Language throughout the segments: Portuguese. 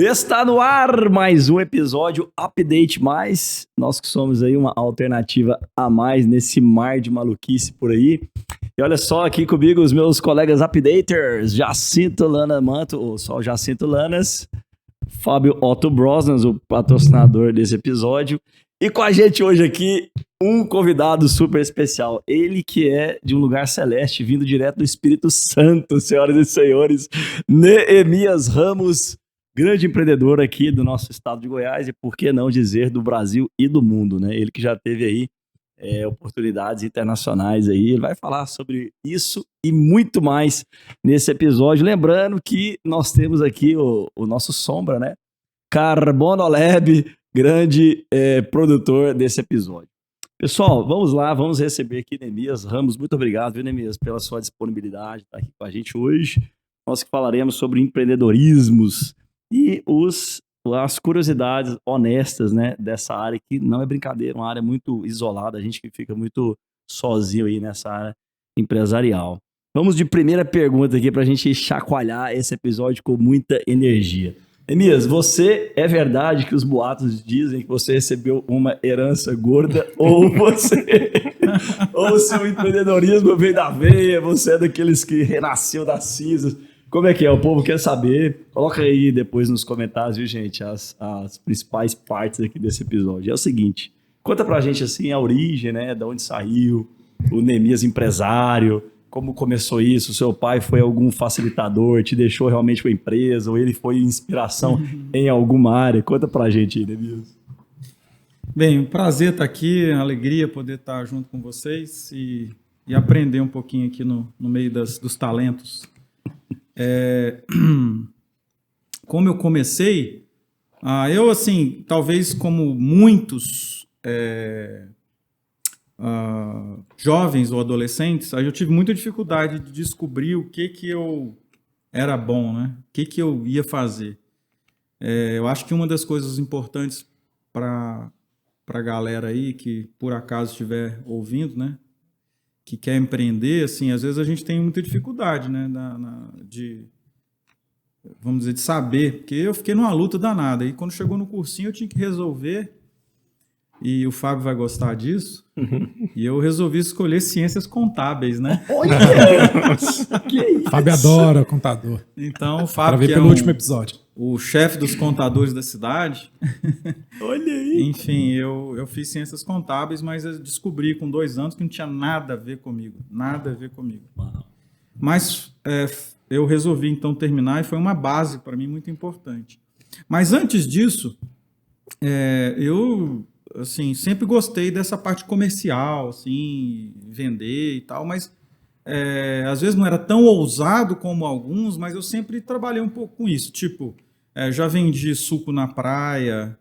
Está no ar mais um episódio Update Mais. Nós que somos aí uma alternativa a mais nesse mar de maluquice por aí. E olha só aqui comigo os meus colegas updaters, Jacinto Lana Manto, ou só Jacinto Lanas, Fábio Otto Brosnas, o patrocinador desse episódio. E com a gente hoje aqui, um convidado super especial. Ele que é de um lugar celeste, vindo direto do Espírito Santo, senhoras e senhores, Neemias Ramos, grande empreendedor aqui do nosso estado de Goiás e, por que não dizer, do Brasil e do mundo, né? Ele que já teve aí oportunidades internacionais aí. Ele vai falar sobre isso e muito mais nesse episódio. Lembrando que nós temos aqui o nosso sombra, né? Carbonolab, grande produtor desse episódio. Pessoal, vamos lá, vamos receber aqui Neemias Ramos. Muito obrigado, viu, Neemias, pela sua disponibilidade de estar aqui com a gente hoje. Nós que falaremos sobre empreendedorismos e as curiosidades honestas, né, dessa área, que não é brincadeira, uma área muito isolada, a gente que fica muito sozinho aí nessa área empresarial. Vamos de primeira pergunta aqui para a gente chacoalhar esse episódio com muita energia. Neemias, é verdade que os boatos dizem que você recebeu uma herança gorda ou ou seu empreendedorismo veio da veia, você é daqueles que renasceu das cinzas? Como é que é? O povo quer saber. Coloca aí depois nos comentários, viu, gente, as principais partes aqui desse episódio. É o seguinte, conta pra gente, assim, a origem, né, de onde saiu, o Neemias empresário, como começou isso, seu pai foi algum facilitador, te deixou realmente com a empresa, ou ele foi inspiração em alguma área? Conta pra gente aí, Neemias. Bem, um prazer estar aqui, alegria poder estar junto com vocês e aprender um pouquinho aqui no meio dos talentos. Como eu comecei, eu assim, talvez como muitos jovens ou adolescentes, eu tive muita dificuldade de descobrir o que eu era bom, né? O que eu ia fazer. Eu acho que uma das coisas importantes para a galera aí que por acaso estiver ouvindo, né? Que quer empreender, assim, às vezes a gente tem muita dificuldade, né, vamos dizer, de saber, porque eu fiquei numa luta danada, e quando chegou no cursinho eu tinha que resolver, e o Fábio vai gostar disso, e eu resolvi escolher ciências contábeis, né? Olha! Que isso? Fábio adora contador. Então, o Fábio, que é pelo último episódio, o chefe dos contadores da cidade. Olha aí! Enfim, eu fiz ciências contábeis, mas eu descobri com 2 anos que não tinha nada a ver comigo. Nada a ver comigo. Uau. Mas eu resolvi, então, terminar e foi uma base para mim muito importante. Mas antes disso, eu assim, sempre gostei dessa parte comercial, assim, vender e tal, mas às vezes não era tão ousado como alguns, mas eu sempre trabalhei um pouco com isso. Tipo, já vendi suco na praia,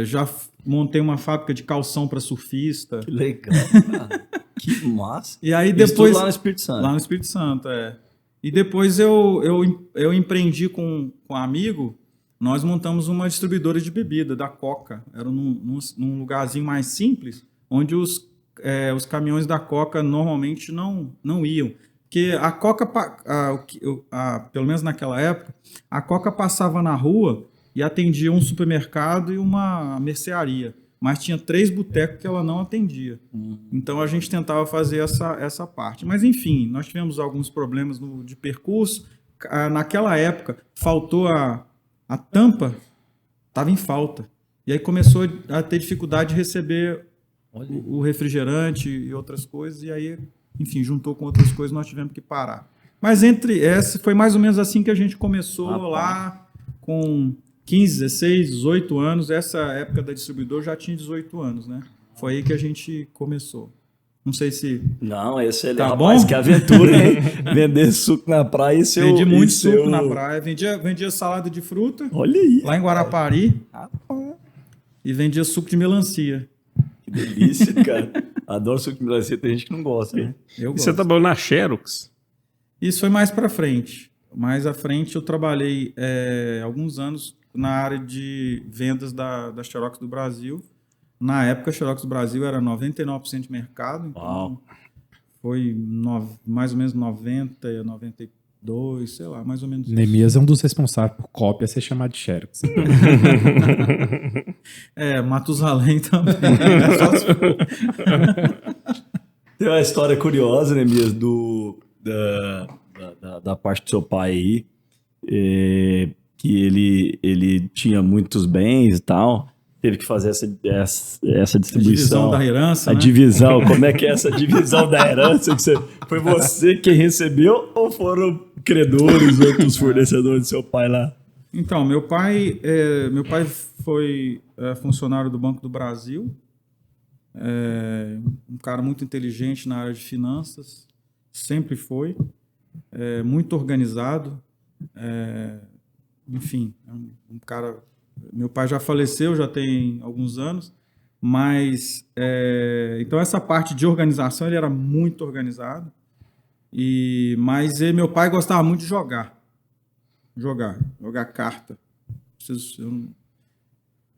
já montei uma fábrica de calção para surfista. Que legal, cara. Que massa. E aí Isso depois tudo lá no Espírito Santo. Lá no Espírito Santo, E depois eu empreendi com um amigo, nós montamos uma distribuidora de bebida, da Coca. Era num lugarzinho mais simples, onde os caminhões da Coca normalmente não iam. Porque a Coca, pelo menos naquela época, a Coca passava na rua e atendia um supermercado e uma mercearia. Mas tinha 3 botecos que ela não atendia. Então a gente tentava fazer essa parte. Mas enfim, nós tivemos alguns problemas de percurso. Naquela época, faltou a tampa, estava em falta. E aí começou a ter dificuldade de receber o refrigerante e outras coisas. E aí, enfim, juntou com outras coisas, nós tivemos que parar. Mas foi mais ou menos assim que a gente começou lá com 15, 16, 18 anos. Essa época da distribuidora já tinha 18 anos, né? Foi aí que a gente começou. Não sei se... Não, esse tá rapaz, bom? que aventura, hein? Vender suco na praia. Vendi muito suco na praia. Vendia salada de fruta. Olha aí. Lá em Guarapari. E vendia suco de melancia. Que delícia, cara. Adoro suco de melancia. Tem gente que não gosta, né? Eu gosto. Você trabalhou na Xerox? Isso foi mais para frente. Mais à frente eu trabalhei alguns anos na área de vendas da Xerox do Brasil. Na época, a Xerox do Brasil era 99% de mercado, então foi mais ou menos 90, 2, sei lá, mais ou menos isso. Neemias é um dos responsáveis por cópia ser chamado de Xerox. Matusalém também. É só se for. Tem uma história curiosa, Neemias, da parte do seu pai aí, que ele tinha muitos bens e tal, teve que fazer essa distribuição. A divisão da herança, A né? divisão, como é que é essa divisão da herança? Foi você quem recebeu ou foram credores, outros fornecedores do seu pai lá? Então, meu pai foi funcionário do Banco do Brasil, um cara muito inteligente na área de finanças, sempre foi, muito organizado, enfim, um cara... Meu pai já faleceu, já tem alguns anos, mas... então, essa parte de organização, ele era muito organizado, mas meu pai gostava muito de jogar carta. Eu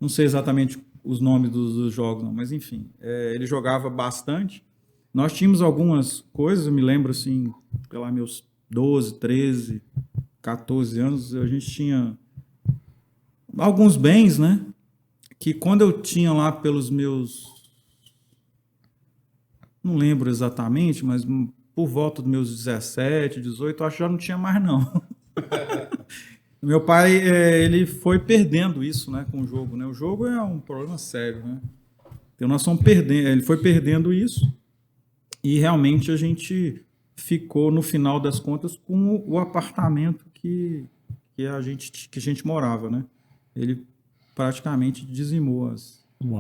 não sei exatamente os nomes dos jogos, não, mas enfim, ele jogava bastante. Nós tínhamos algumas coisas, eu me lembro assim, sei lá, meus 12, 13, 14 anos, a gente tinha alguns bens, né? Que quando eu tinha lá pelos meus... Não lembro exatamente, mas por volta dos meus 17, 18, eu acho que já não tinha mais, não. Meu pai, ele foi perdendo isso, né, com o jogo, né? O jogo é um problema sério, né? Então nós fomos perdendo, ele foi perdendo isso e realmente a gente ficou, no final das contas, com o apartamento que a gente morava, né? Ele praticamente dizimou,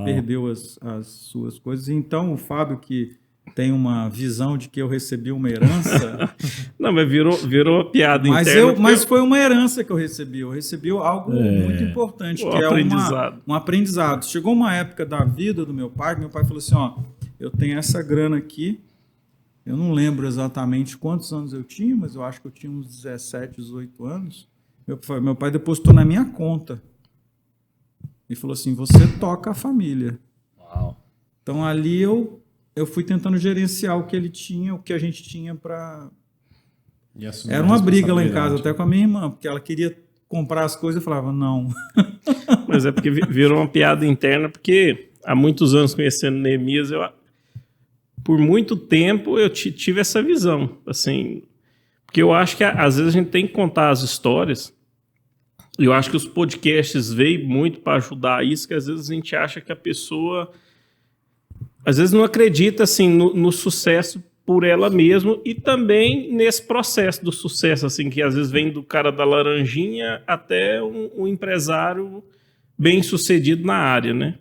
perdeu as suas coisas. Então o Fábio, que tem uma visão de que eu recebi uma herança... Não, mas virou uma piada interna. Mas foi uma herança que eu recebi. Eu recebi algo muito importante, que aprendizado. Um aprendizado. Chegou uma época da vida do meu pai, que meu pai falou assim, eu tenho essa grana aqui, eu não lembro exatamente quantos anos eu tinha, mas eu acho que eu tinha uns 17, 18 anos. Meu pai depositou na minha conta. E falou assim, você toca a família. Uau. Então ali eu fui tentando gerenciar o que ele tinha, o que a gente tinha para... Era uma briga lá em casa, até com a minha irmã, porque ela queria comprar as coisas e falava, não. Mas é porque virou uma piada interna, porque há muitos anos conhecendo Neemias, por muito tempo eu tive essa visão, assim, porque eu acho que às vezes a gente tem que contar as histórias, e eu acho que os podcasts veio muito para ajudar isso, que às vezes a gente acha que a pessoa, às vezes não acredita assim, no sucesso por ela mesma e também nesse processo do sucesso, assim, que às vezes vem do cara da laranjinha até um empresário bem sucedido na área, né?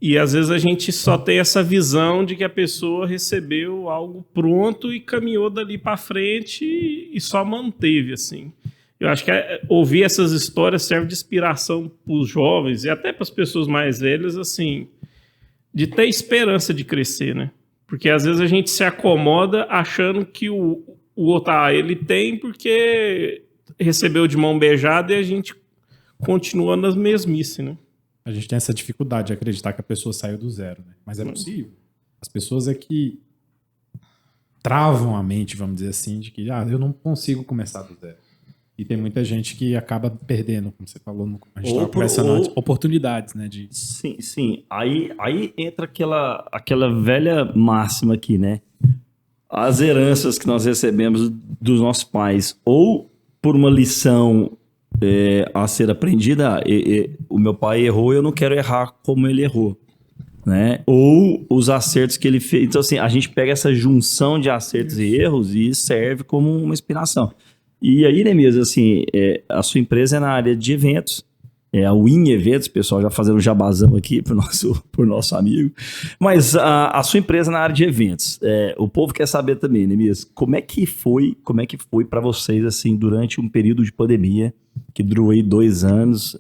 E às vezes a gente só tem essa visão de que a pessoa recebeu algo pronto e caminhou dali para frente e só manteve, assim. Eu acho que ouvir essas histórias serve de inspiração para os jovens e até para as pessoas mais velhas, assim, de ter esperança de crescer, né? Porque às vezes a gente se acomoda achando que o outro, ele tem porque recebeu de mão beijada e a gente continua nas mesmices, né? A gente tem essa dificuldade de acreditar que a pessoa saiu do zero, né? Mas é possível. As pessoas é que travam a mente, vamos dizer assim, de que eu não consigo começar do zero. E tem muita gente que acaba perdendo, como você falou, a gente estava conversando antes, oportunidades, né? Sim. Aí entra aquela velha máxima aqui, né? As heranças que nós recebemos dos nossos pais, ou por uma lição a ser aprendida, o meu pai errou, eu não quero errar como ele errou, né? Ou os acertos que ele fez. Então, assim, a gente pega essa junção de acertos e erros e serve como uma inspiração. E aí, Neemias, assim, a sua empresa é na área de eventos, a Win Eventos, pessoal, já fazendo um jabazão aqui pro nosso amigo, mas a sua empresa é na área de eventos. O povo quer saber também, Neemias, como é que foi para vocês, assim, durante um período de pandemia, que durou aí 2 anos,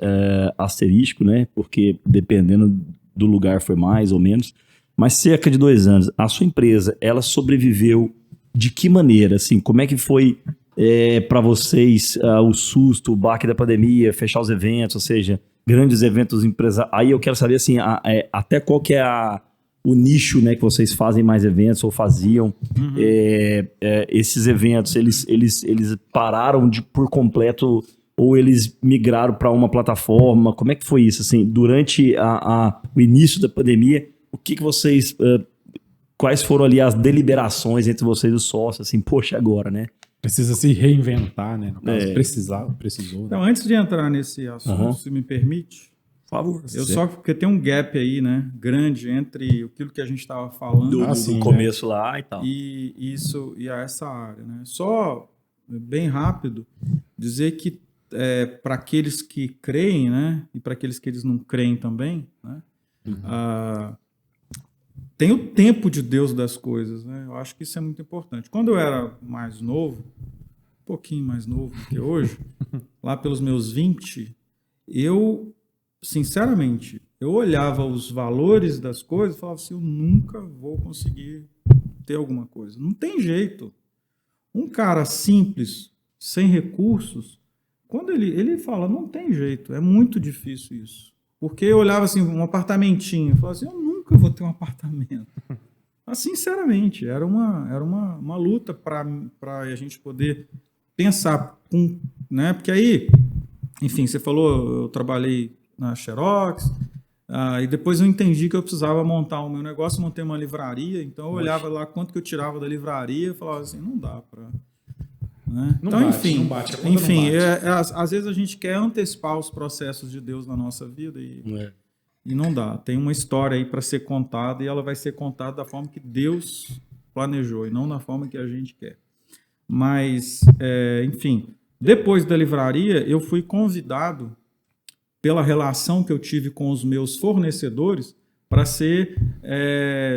asterístico, né, porque dependendo do lugar foi mais ou menos, mas cerca de 2 anos. A sua empresa, ela sobreviveu de que maneira, assim, como é que foi para vocês o susto, o baque da pandemia, fechar os eventos, ou seja, grandes eventos empresariais? Aí eu quero saber assim, até qual que é o nicho, né, que vocês fazem mais eventos ou faziam, esses eventos, eles pararam por completo ou eles migraram para uma plataforma? Como é que foi isso? Assim, durante o início da pandemia, o que vocês... quais foram ali as deliberações entre vocês e os sócios? Assim, poxa, agora, né? Precisa se reinventar, né? No caso, precisou. Então, antes de entrar nesse assunto, se me permite, por favor. Porque tem um gap aí, né, grande entre aquilo que a gente estava falando do começo lá e tal. E essa área, né? Só bem rápido dizer que para aqueles que creem, né, e para aqueles que eles não creem também, né, tem o tempo de Deus das coisas, né? Eu acho que isso é muito importante. Quando eu era mais novo, um pouquinho mais novo do que hoje, lá pelos meus 20, eu, sinceramente, eu olhava os valores das coisas e falava assim, eu nunca vou conseguir ter alguma coisa. Não tem jeito. Um cara simples, sem recursos, quando ele fala, não tem jeito, é muito difícil isso. Porque eu olhava assim, um apartamentinho, eu falava assim, eu nunca vou ter um apartamento. Mas, sinceramente, era uma luta para a gente poder pensar, né? Porque aí, enfim, você falou, eu trabalhei na Xerox, e depois eu entendi que eu precisava montar o meu negócio, montei uma livraria, então eu olhava lá quanto que eu tirava da livraria e falava assim, não dá para... Né? Então, enfim, às vezes a gente quer antecipar os processos de Deus na nossa vida e não dá. Tem uma história aí para ser contada e ela vai ser contada da forma que Deus planejou e não da forma que a gente quer. Mas, enfim, depois da livraria, eu fui convidado pela relação que eu tive com os meus fornecedores para ser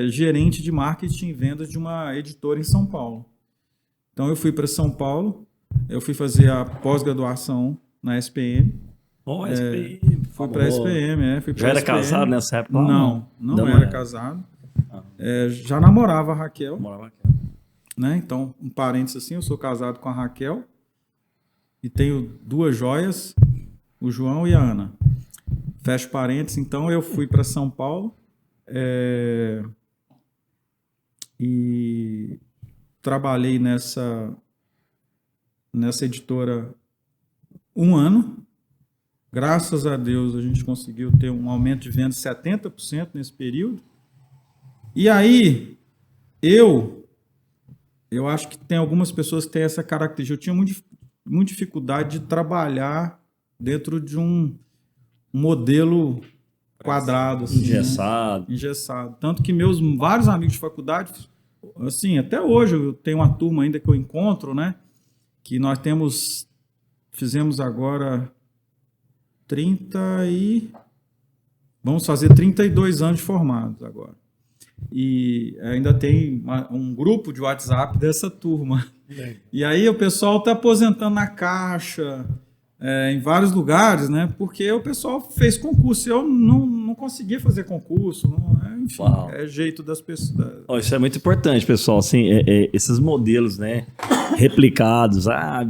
gerente de marketing e vendas de uma editora em São Paulo. Então, eu fui para São Paulo, eu fui fazer a pós-graduação na SPM. SPM. Fui para a SPM, fui pra Já era SPM. casado nessa época? Não era casado. Já namorava a Raquel. Né? Então, um parênteses assim, eu sou casado com a Raquel e tenho 2 joias, o João e a Ana. Fecho parênteses, então eu fui para São Paulo e trabalhei nessa editora 1 ano. Graças a Deus a gente conseguiu ter um aumento de vendas de 70% nesse período. E aí, eu acho que tem algumas pessoas que têm essa característica. Eu tinha muita dificuldade de trabalhar dentro de um modelo quadrado. Assim, engessado. Né? Engessado. Tanto que meus vários amigos de faculdade, assim, até hoje eu tenho uma turma ainda que eu encontro, né? Que nós fizemos agora vamos fazer 32 anos de formados agora. E ainda tem um grupo de WhatsApp dessa turma. E aí o pessoal está aposentando na Caixa, em vários lugares, né? Porque o pessoal fez concurso. Eu não conseguia fazer concurso. Enfim, é jeito das pessoas. Isso é muito importante, pessoal. Assim, esses modelos, né, replicados.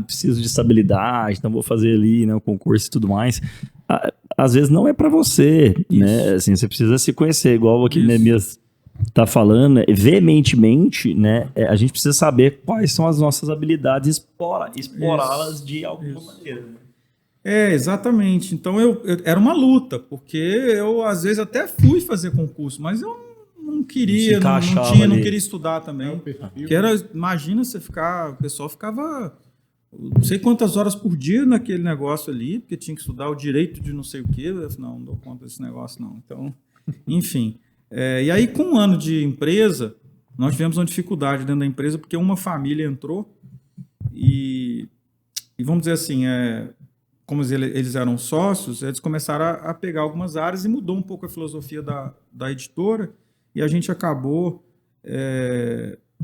Preciso de estabilidade, então vou fazer ali, né, o concurso e tudo mais. Às vezes não é para você, né? Assim, você precisa se conhecer, igual aqui Neemias está falando, veementemente, né? A gente precisa saber quais são as nossas habilidades e explorá-las de alguma maneira. Exatamente. Então era uma luta, porque eu às vezes até fui fazer concurso, mas eu não queria, não queria estudar também. Imagina você o pessoal ficava não sei quantas horas por dia naquele negócio ali, porque tinha que estudar o direito de não sei o quê. Eu falei, não dou conta desse negócio não. Então, enfim. E aí, com 1 ano de empresa, nós tivemos uma dificuldade dentro da empresa, porque uma família entrou e vamos dizer assim, como eles eram sócios, eles começaram a pegar algumas áreas e mudou um pouco a filosofia da editora e a gente acabou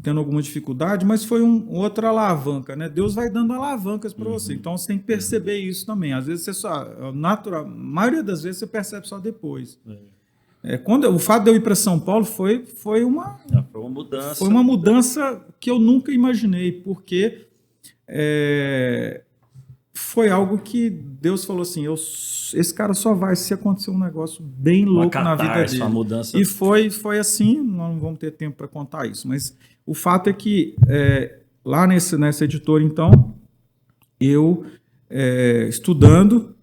tendo alguma dificuldade, mas foi outra alavanca, né? Deus vai dando alavancas para você, então você tem que perceber isso também. Às vezes a maioria das vezes você percebe só depois. O fato de eu ir para São Paulo foi uma mudança. Foi uma mudança que eu nunca imaginei, porque foi algo que Deus falou assim, esse cara só vai se acontecer um negócio bem louco na vida dele. Uma mudança. E foi assim, nós não vamos ter tempo para contar isso, mas o fato é que lá nessa editora, então, eu estudando,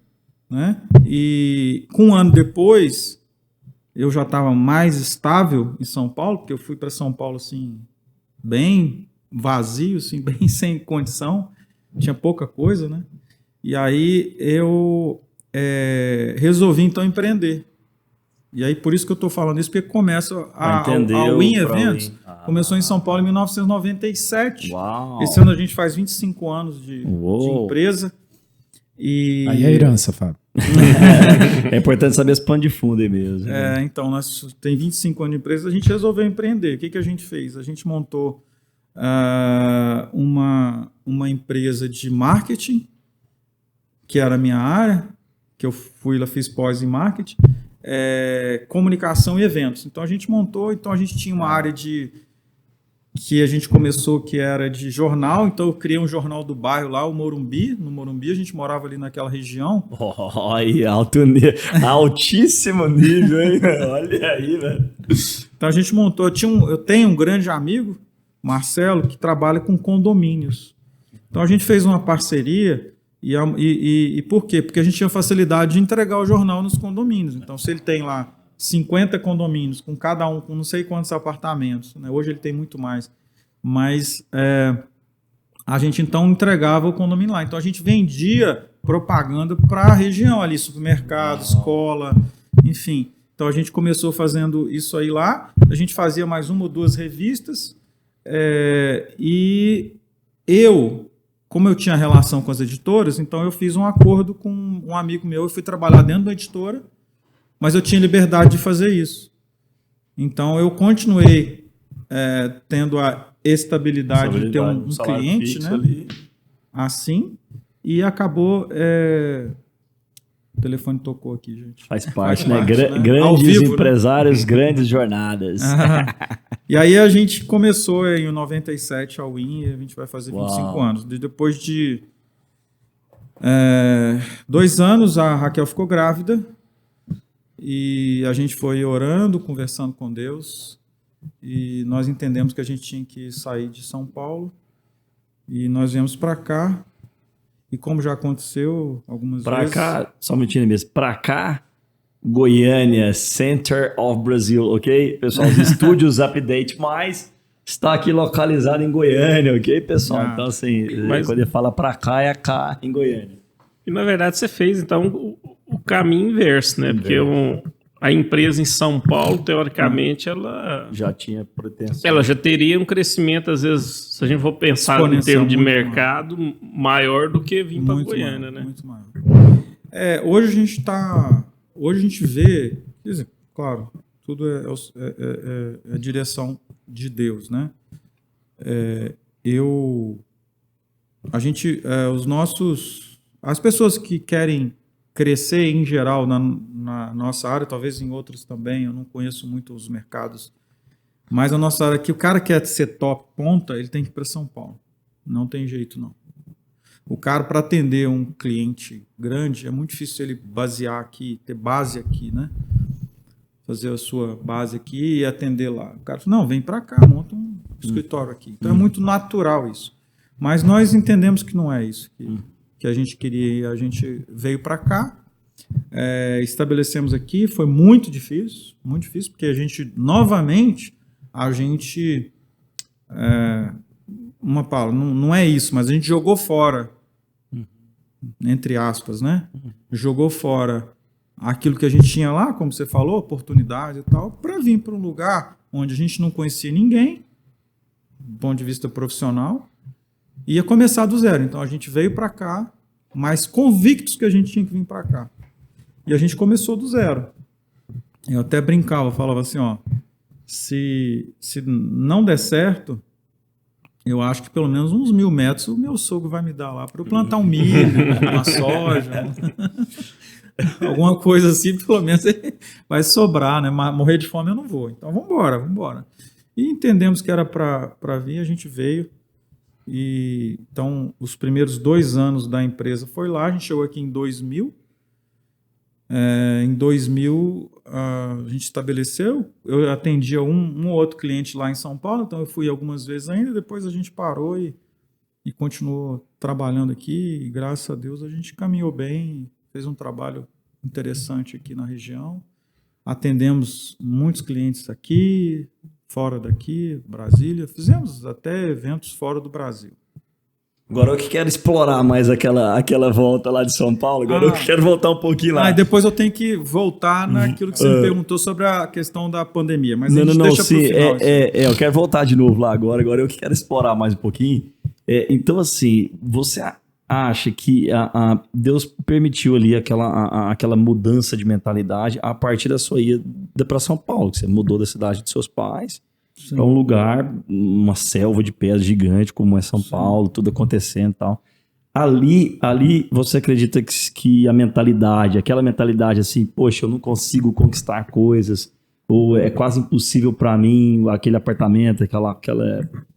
né, e um ano depois, eu já estava mais estável em São Paulo, porque eu fui para São Paulo assim, bem vazio, assim, bem sem condição, tinha pouca coisa, né? E aí eu resolvi então empreender. E aí por isso que eu estou falando isso, porque começa a Win Eventos, começou em São Paulo em 1997. Uau. Esse ano a gente faz 25 anos de empresa. E... Aí é herança, Fábio. É importante saber esse pano de fundo aí mesmo. Então, nós tem 25 anos de empresa, a gente resolveu empreender. O que a gente fez? A gente montou uma empresa de marketing, que era a minha área, que eu fiz pós em marketing, comunicação e eventos. Então a gente montou, a gente tinha uma área que a gente começou, que era de jornal, então eu criei um jornal do bairro lá, o Morumbi. No Morumbi, a gente morava ali naquela região. Olha, altíssimo nível, hein? Olha aí, velho. Então a gente montou, eu tenho um grande amigo, Marcelo, que trabalha com condomínios. Então a gente fez uma parceria, e por quê? Porque a gente tinha facilidade de entregar o jornal nos condomínios. Então se ele tem lá 50 condomínios, com cada um, com não sei quantos apartamentos, né? Hoje ele tem muito mais, mas a gente então entregava o condomínio lá. Então a gente vendia propaganda para a região ali, supermercado, escola, enfim. Então a gente começou fazendo isso aí lá, a gente fazia mais uma ou duas revistas, e como eu tinha relação com as editoras, então eu fiz um acordo com um amigo meu, eu fui trabalhar dentro da editora, mas eu tinha liberdade de fazer isso. Então, eu continuei tendo a estabilidade de ter um cliente, né? Ali. Assim, e acabou... O telefone tocou aqui, gente. Faz parte, né? Grandes vivo, empresários, né? Grandes jornadas. E aí a gente começou em 97 a Win, e a gente vai fazer 25 anos. Depois de 2 anos, a Raquel ficou grávida. E a gente foi orando, conversando com Deus, e nós entendemos que a gente tinha que sair de São Paulo, e nós viemos para cá, e como já aconteceu algumas vezes... Para cá, só um minutinho mesmo, para cá, Goiânia, Center of Brazil, ok? Pessoal, os estúdios Update Mais está aqui localizado em Goiânia, ok, pessoal? Então, assim, quando ele fala para cá, é cá em Goiânia. E, na verdade, você fez, então... o caminho inverso, né? Porque a empresa em São Paulo, teoricamente, ela já tinha pretensão. Ela já teria um crescimento, às vezes, se a gente for pensar em termos de mercado, maior do que vir para Goiânia, né? Muito maior. Hoje a gente vê, quer dizer, claro, tudo é a direção de Deus, né? As pessoas que querem crescer em geral na nossa área, talvez em outros também, eu não conheço muito os mercados, mas a nossa área aqui, o cara quer ser top ponta, ele tem que ir para São Paulo. Não tem jeito, não. O cara, para atender um cliente grande, é muito difícil ele basear aqui, ter base aqui, né? Fazer a sua base aqui e atender lá. O cara fala, não, vem para cá, monta um escritório aqui. Então é muito natural isso. Mas nós entendemos que não é isso que a gente queria, a gente veio para cá, estabelecemos aqui, foi muito difícil, porque a gente, novamente, uma palavra, não é isso, mas a gente jogou fora, entre aspas, né? Jogou fora aquilo que a gente tinha lá, como você falou, oportunidade e tal, para vir para um lugar onde a gente não conhecia ninguém, do ponto de vista profissional, ia começar do zero. Então a gente veio para cá, mas convictos que a gente tinha que vir para cá. E a gente começou do zero. Eu até brincava, falava assim, se não der certo, eu acho que pelo menos uns 1.000 metros o meu sogro vai me dar lá para eu plantar um milho, uma soja, alguma coisa assim, pelo menos vai sobrar, né? Morrer de fome eu não vou. Então vamos embora. E entendemos que era para vir, a gente veio. E então, os primeiros 2 anos da empresa foi lá. A gente chegou aqui em 2000. Em 2000, a gente estabeleceu. Eu atendia um ou outro cliente lá em São Paulo, então eu fui algumas vezes ainda. Depois a gente parou e continuou trabalhando aqui. E, graças a Deus, a gente caminhou bem, fez um trabalho interessante aqui na região. Atendemos muitos clientes aqui, fora daqui, Brasília. Fizemos até eventos fora do Brasil. Agora eu que quero explorar mais aquela volta lá de São Paulo. Agora eu quero voltar um pouquinho lá. Depois eu tenho que voltar naquilo que você me perguntou sobre a questão da pandemia. Mas a gente deixa pro final. Eu quero voltar de novo lá agora. Agora eu que quero explorar mais um pouquinho. Então, assim, você acha que Deus permitiu ali aquela mudança de mentalidade a partir da sua ida para São Paulo, que você mudou da cidade dos seus pais para um lugar, uma selva de pedras gigante como é São Paulo, tudo acontecendo e tal. Ali você acredita que a mentalidade, aquela mentalidade assim, poxa, eu não consigo conquistar coisas, ou é quase impossível para mim aquele apartamento,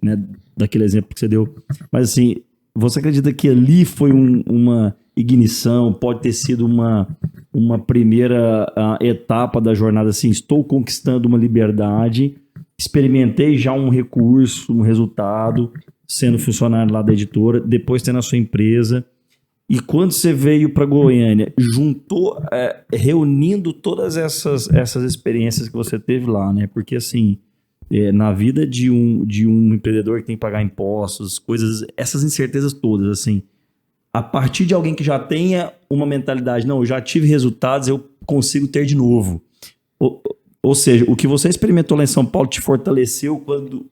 né, daquele exemplo que você deu. Mas assim, você acredita que ali foi uma ignição, pode ter sido uma primeira etapa da jornada, assim, estou conquistando uma liberdade, experimentei já um recurso, um resultado, sendo funcionário lá da editora, depois tendo a sua empresa, e quando você veio para Goiânia, juntou, reunindo todas essas experiências que você teve lá, né? Porque assim, na vida de um empreendedor que tem que pagar impostos, essas incertezas todas, assim, a partir de alguém que já tenha uma mentalidade, não, eu já tive resultados, eu consigo ter de novo. Ou seja, o que você experimentou lá em São Paulo te fortaleceu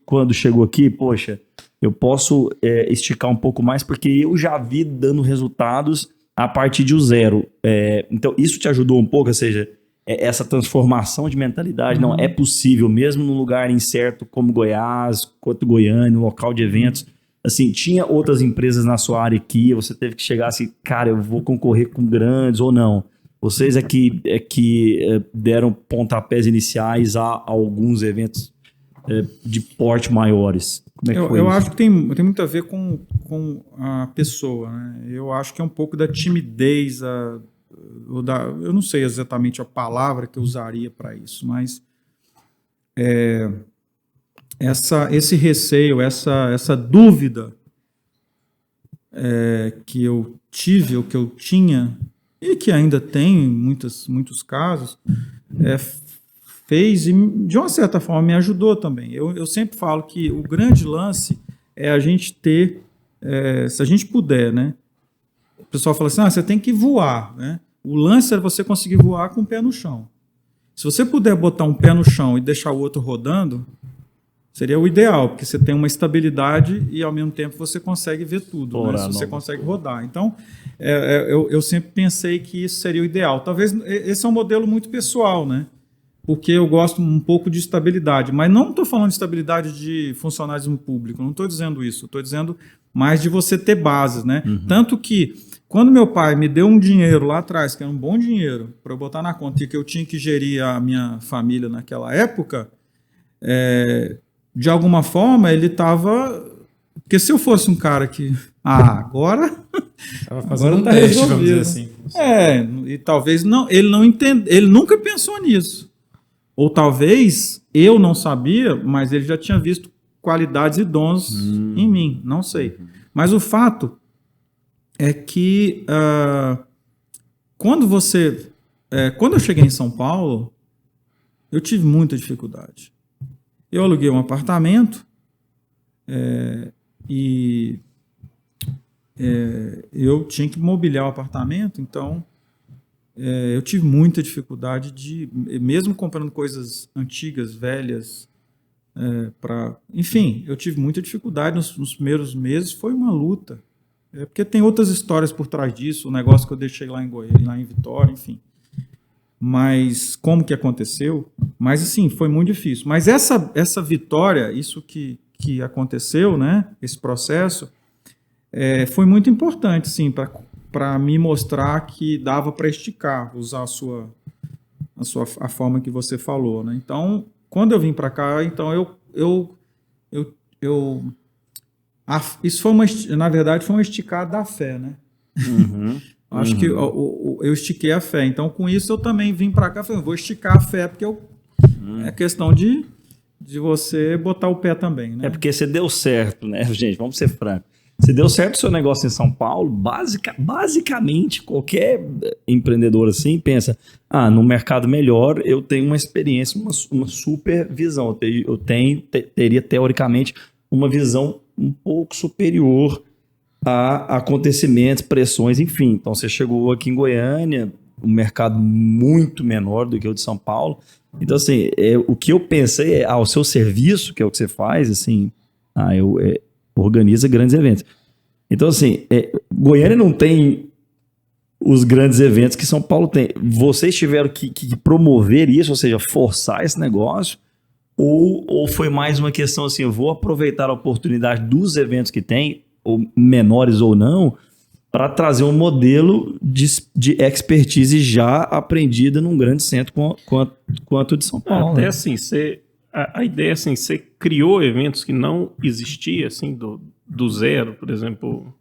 quando chegou aqui, poxa, eu posso esticar um pouco mais porque eu já vi dando resultados a partir de 0. Então, isso te ajudou um pouco, ou seja, essa transformação de mentalidade, não é possível, mesmo num lugar incerto como Goiás, quanto Goiânia, um local de eventos. Assim, tinha outras empresas na sua área que você teve que chegar assim, cara, eu vou concorrer com grandes ou não. Vocês que deram pontapés iniciais a alguns eventos de porte maiores. Como é que foi eu isso? acho que tem muito a ver com a pessoa, né? Eu acho que é um pouco da timidez, eu não sei exatamente a palavra que eu usaria para isso, mas esse receio, essa dúvida que eu tive, ou que eu tinha, e que ainda tem em muitos casos, fez e, de uma certa forma, me ajudou também. Eu sempre falo que o grande lance é a gente ter, se a gente puder, né? O pessoal fala assim, você tem que voar, né? O lance é você conseguir voar com o pé no chão. Se você puder botar um pé no chão e deixar o outro rodando, seria o ideal, porque você tem uma estabilidade e, ao mesmo tempo, você consegue ver tudo, né? Você consegue rodar. Então, eu sempre pensei que isso seria o ideal. Talvez esse é um modelo muito pessoal, né? Porque eu gosto um pouco de estabilidade, mas não estou falando de estabilidade de funcionalismo público, não estou dizendo isso, estou dizendo mais de você ter bases, né? Tanto que, quando meu pai me deu um dinheiro lá atrás, que era um bom dinheiro, para eu botar na conta e que eu tinha que gerir a minha família naquela época, de alguma forma ele estava... Porque se eu fosse um cara que... agora... Estava fazendo um teste, vamos dizer assim. E talvez não, ele não entende, ele nunca pensou nisso. Ou talvez eu não sabia, mas ele já tinha visto qualidades e dons em mim, não sei. Mas o fato é que quando eu cheguei em São Paulo, eu tive muita dificuldade. Eu aluguei um apartamento e eu tinha que mobiliar o apartamento, então eu tive muita dificuldade mesmo comprando coisas antigas, velhas, enfim, eu tive muita dificuldade nos primeiros meses, foi uma luta. Porque tem outras histórias por trás disso, o negócio que eu deixei lá em Goiânia, lá em Vitória, enfim. Mas como que aconteceu? Mas assim, foi muito difícil. Mas essa vitória, isso que aconteceu, né, esse processo, foi muito importante, sim, para me mostrar que dava para esticar, usar a forma que você falou, né? Então, quando eu vim para cá, então eu Isso na verdade, foi uma esticada da fé, né? Acho que eu estiquei a fé. Então, com isso, eu também vim para cá e falei, vou esticar a fé, porque é questão de você botar o pé também, né? É porque você deu certo, né, gente? Vamos ser francos. Você deu certo o seu negócio em São Paulo, basicamente qualquer empreendedor assim pensa, no mercado melhor eu tenho uma experiência, uma super visão. Eu teria teoricamente uma visão um pouco superior a acontecimentos, pressões, enfim. Então você chegou aqui em Goiânia, um mercado muito menor do que o de São Paulo. Então assim, o que eu pensei o seu serviço, que é o que você faz, assim, organiza grandes eventos. Então, assim, Goiânia não tem os grandes eventos que São Paulo tem. Vocês tiveram que promover isso, ou seja, forçar esse negócio? Ou foi mais uma questão assim, eu vou aproveitar a oportunidade dos eventos que tem, ou menores ou não, para trazer um modelo de expertise já aprendida num grande centro quanto de São Paulo. Até né? assim, a ideia é assim, você criou eventos que não existiam, assim, do zero, por exemplo,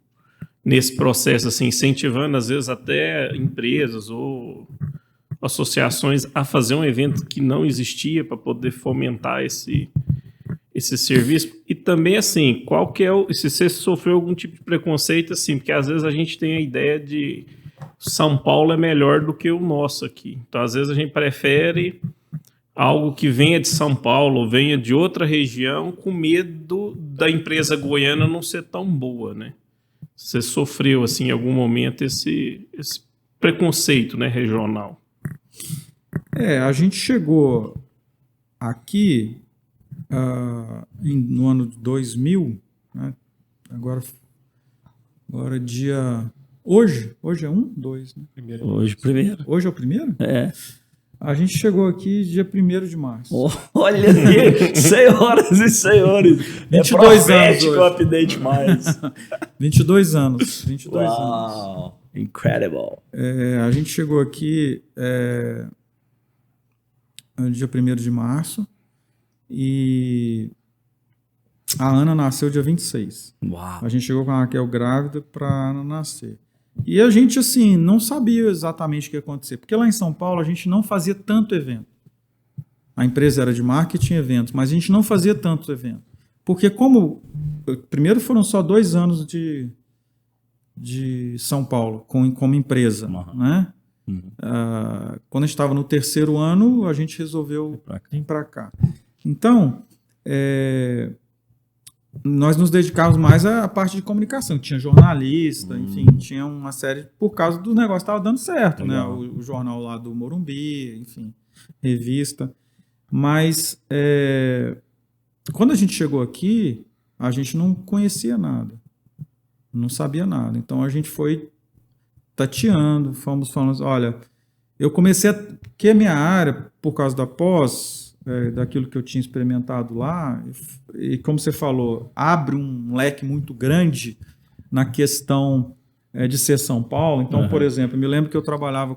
nesse processo, assim, incentivando às vezes até empresas ou associações a fazer um evento que não existia para poder fomentar esse serviço. E também, assim, qual que é se você sofreu algum tipo de preconceito, assim, porque às vezes a gente tem a ideia de São Paulo é melhor do que o nosso aqui. Então, às vezes a gente prefere algo que venha de São Paulo ou venha de outra região com medo da empresa goiana não ser tão boa, né? Você sofreu, assim, em algum momento esse preconceito, né, regional? A gente chegou aqui no ano de 2000, né? Agora dia... Hoje é 2, né? Hoje, primeiro. Hoje é o primeiro? É. A gente chegou aqui dia 1º de março. Olha aí, senhoras e senhores. 22 anos o Update Mais. 22 anos. 22 anos. Uau, incredible. A gente chegou aqui no dia 1º de março e a Ana nasceu dia 26. Uau. A gente chegou com a Raquel grávida para a Ana nascer. E a gente, assim, não sabia exatamente o que ia acontecer, porque lá em São Paulo a gente não fazia tanto evento. A empresa era de marketing e eventos, mas a gente não fazia tanto evento. Porque primeiro foram só 2 anos de São Paulo como empresa, né? Quando a gente estava no 3º ano, a gente resolveu vir para cá. Então, nós nos dedicávamos mais à parte de comunicação. Tinha jornalista, enfim, tinha uma série, por causa do negócio que estava dando certo, né? O jornal lá do Morumbi, enfim, revista. Mas quando a gente chegou aqui, a gente não conhecia nada, não sabia nada. Então a gente foi tateando, fomos falando, olha, eu comecei porque a minha área, por causa da pós, daquilo que eu tinha experimentado lá, e como você falou, abre um leque muito grande na questão de ser São Paulo. Então, por exemplo, eu me lembro que eu trabalhava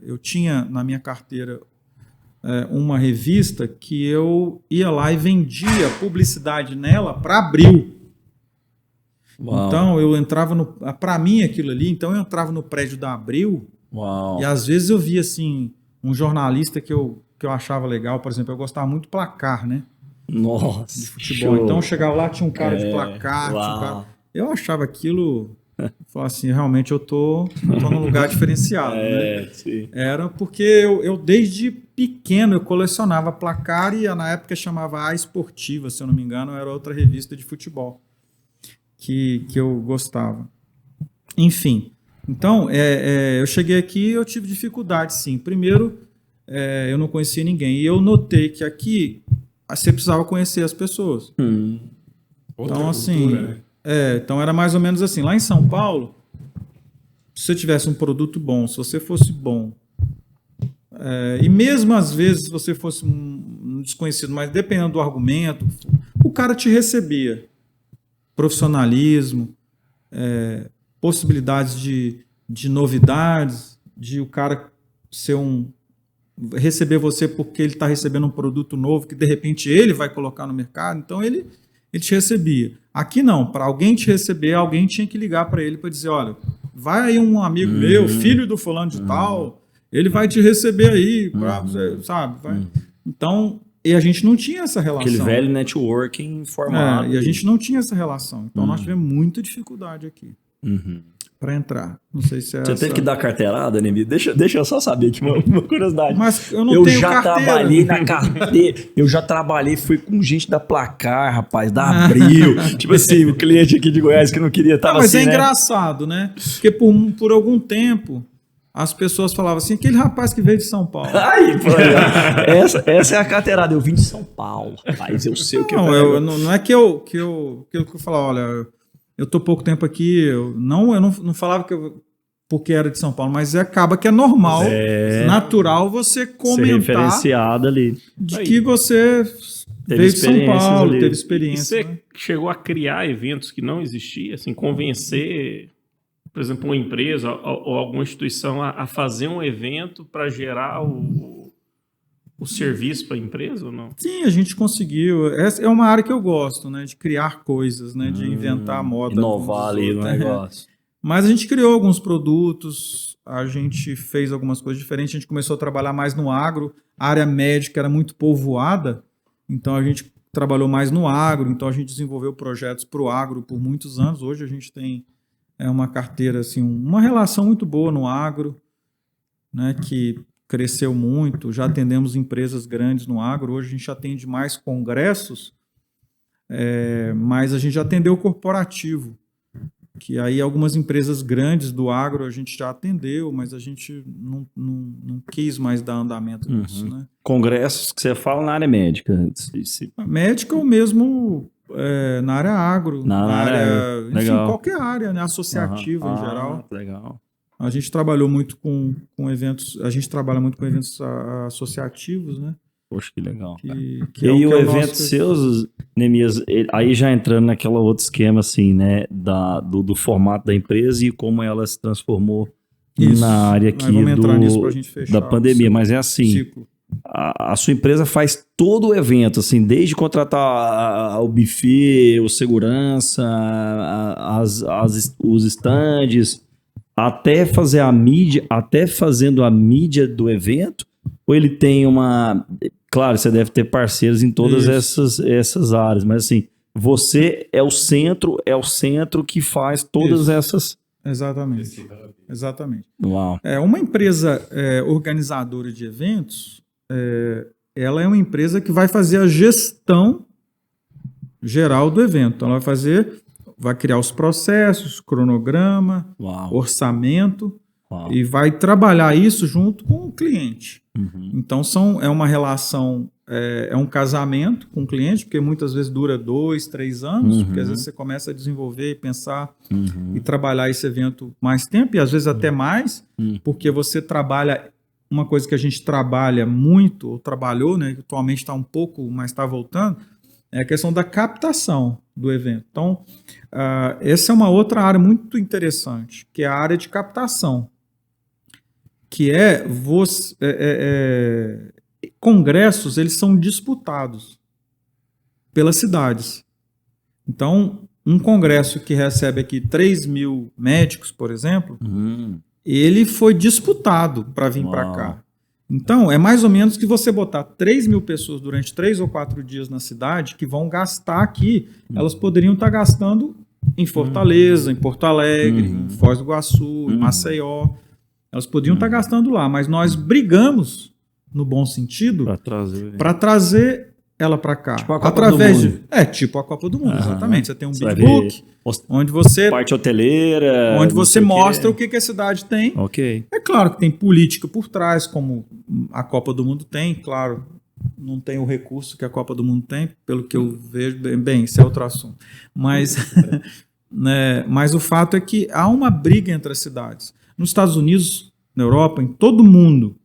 eu tinha na minha carteira uma revista que eu ia lá e vendia publicidade nela para Abril. Uau. Então, eu entrava para mim aquilo ali, então eu entrava no prédio da Abril. Uau. E às vezes eu via assim, um jornalista que eu achava legal, por exemplo, eu gostava muito de Placar, né? Nossa, de futebol. Show. Então eu chegava lá, tinha um cara de Placar, tinha um cara... Eu achava aquilo, falava assim, realmente eu tô num lugar diferenciado, né? Sim. Era porque eu desde pequeno eu colecionava Placar e na época chamava A Esportiva, se eu não me engano, era outra revista de futebol que eu gostava. Enfim, então eu cheguei aqui e eu tive dificuldade, sim. Primeiro, eu não conhecia ninguém. E eu notei que aqui você precisava conhecer as pessoas. Então, assim, cultura, né? Então era mais ou menos assim. Lá em São Paulo, se você tivesse um produto bom, se você fosse bom, e mesmo às vezes você fosse um desconhecido, mas dependendo do argumento, o cara te recebia. Profissionalismo, possibilidades de novidades, de o cara receber você porque ele está recebendo um produto novo que de repente ele vai colocar no mercado. Então ele ele te recebia. Aqui não, para alguém te receber, alguém tinha que ligar para ele para dizer, olha, vai aí um amigo meu, filho do fulano de tal, ele vai te receber aí, sabe? Vai. Então, e a gente não tinha essa relação. Aquele velho networking formado. E a gente não tinha essa relação. Então, nós tivemos muita dificuldade aqui para entrar. Não sei se é Você teve que dar carteirada, Nemi? Deixa eu só saber aqui uma curiosidade. Mas eu não tenho já carteira. Trabalhei na carteira. Eu já trabalhei, fui com gente da Placar, rapaz, da Abril. Tipo assim, o cliente aqui de Goiás que não queria estar Mas assim, é engraçado, né? Porque por algum tempo as pessoas falavam assim, aquele rapaz que veio de São Paulo. Aí, pô, essa é a carteirada. Eu vim de São Paulo, rapaz, eu sei o que não é que eu falava, olha, eu tô pouco tempo aqui, eu não falava porque era de São Paulo, mas acaba que é normal, natural você comentar ser referenciado ali. de que você veio de São Paulo, ali. Teve experiência. E você chegou a criar eventos que não existiam, assim, convencer, por exemplo, uma empresa ou alguma instituição a fazer um evento para gerar o serviço para a empresa ou não? Sim, a gente conseguiu. Essa é uma área que eu gosto, né? De criar coisas, né? De inventar moda. Inovar ali no negócio. Mas a gente criou alguns produtos, a gente fez algumas coisas diferentes, a gente começou a trabalhar mais no agro, a área médica era muito povoada, então a gente trabalhou mais no agro, então a gente desenvolveu projetos para o agro por muitos anos. Hoje a gente tem uma carteira, assim, uma relação muito boa no agro, né? Que cresceu muito, já atendemos empresas grandes no agro, hoje a gente atende mais congressos, mas a gente já atendeu o corporativo, que aí algumas empresas grandes do agro a gente já atendeu, mas a gente não quis mais dar andamento nisso. Né? Congressos que você fala na área médica. Médica ou mesmo na área agro, na área enfim, legal. Qualquer área, né? Associativa em geral. Legal. A gente trabalhou muito com eventos, a gente trabalha muito com eventos associativos, né? Poxa, que legal. Que e aí o evento seus, Nemias, aí já entrando naquela outro esquema, assim, né? Do formato da empresa e como ela se transformou na área aqui da pandemia. Mas é assim, a sua empresa faz todo o evento, assim, desde contratar o buffet, o segurança, os estandes, até fazer a mídia, até fazendo a mídia do evento, ou ele tem uma... Claro, você deve ter parceiros em todas essas áreas, mas assim, você é o centro que faz todas essas... Exatamente. Uau. Uma empresa organizadora de eventos, ela é uma empresa que vai fazer a gestão geral do evento. Então, ela vai criar os processos, cronograma, orçamento, e vai trabalhar isso junto com o cliente. Então, é uma relação, é um casamento com o cliente, porque muitas vezes dura 2, 3 anos, porque às vezes você começa a desenvolver e pensar e trabalhar esse evento mais tempo, e às vezes até mais, porque você trabalha uma coisa que a gente trabalha muito, ou trabalhou, né, que atualmente está um pouco, mas está voltando, é a questão da captação do evento. Então, essa é uma outra área muito interessante, que é a área de captação, que congressos, eles são disputados pelas cidades. Então, um congresso que recebe aqui 3 mil médicos, por exemplo, ele foi disputado para vir para cá. Então, é mais ou menos que você botar 3 mil pessoas durante 3 ou 4 dias na cidade que vão gastar aqui, elas poderiam estar gastando em Fortaleza, em Porto Alegre, em Foz do Iguaçu, em Maceió. Elas podiam estar gastando lá, mas nós brigamos, no bom sentido, para trazer ela para cá. Tipo a Copa do Mundo. Tipo a Copa do Mundo, exatamente. Você tem um big book, onde você... Parte hoteleira... Onde você mostra o que a cidade tem. Ok. É claro que tem política por trás, como a Copa do Mundo tem, claro. Não tem o recurso que a Copa do Mundo tem, pelo que eu vejo. Bem, isso é outro assunto. Mas, mas o fato é que há uma briga entre as cidades. Nos Estados Unidos, na Europa, em todo o mundo.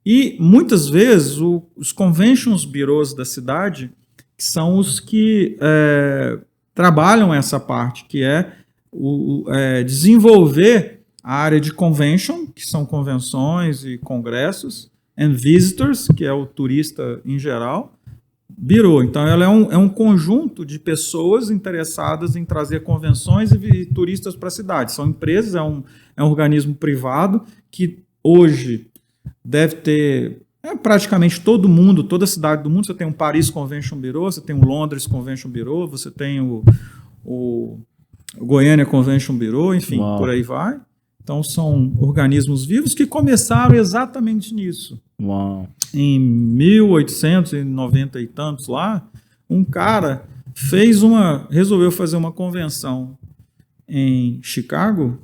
E, muitas vezes, os conventions bureaus da cidade são os que trabalham essa parte, que é desenvolver a área de convention, que são convenções e congressos, and visitors, que é o turista em geral, Birô. Então, ela é um conjunto de pessoas interessadas em trazer convenções e turistas para a cidade. São empresas, é um organismo privado que hoje deve ter praticamente todo mundo, toda cidade do mundo. Você tem o Paris Convention Bureau, você tem o Londres Convention Bureau, você tem o Goiânia Convention Bureau, enfim, Uau. por aí vai. Então, são organismos vivos que começaram exatamente nisso. Uau. Em 1890 e tantos lá, um cara resolveu fazer uma convenção em Chicago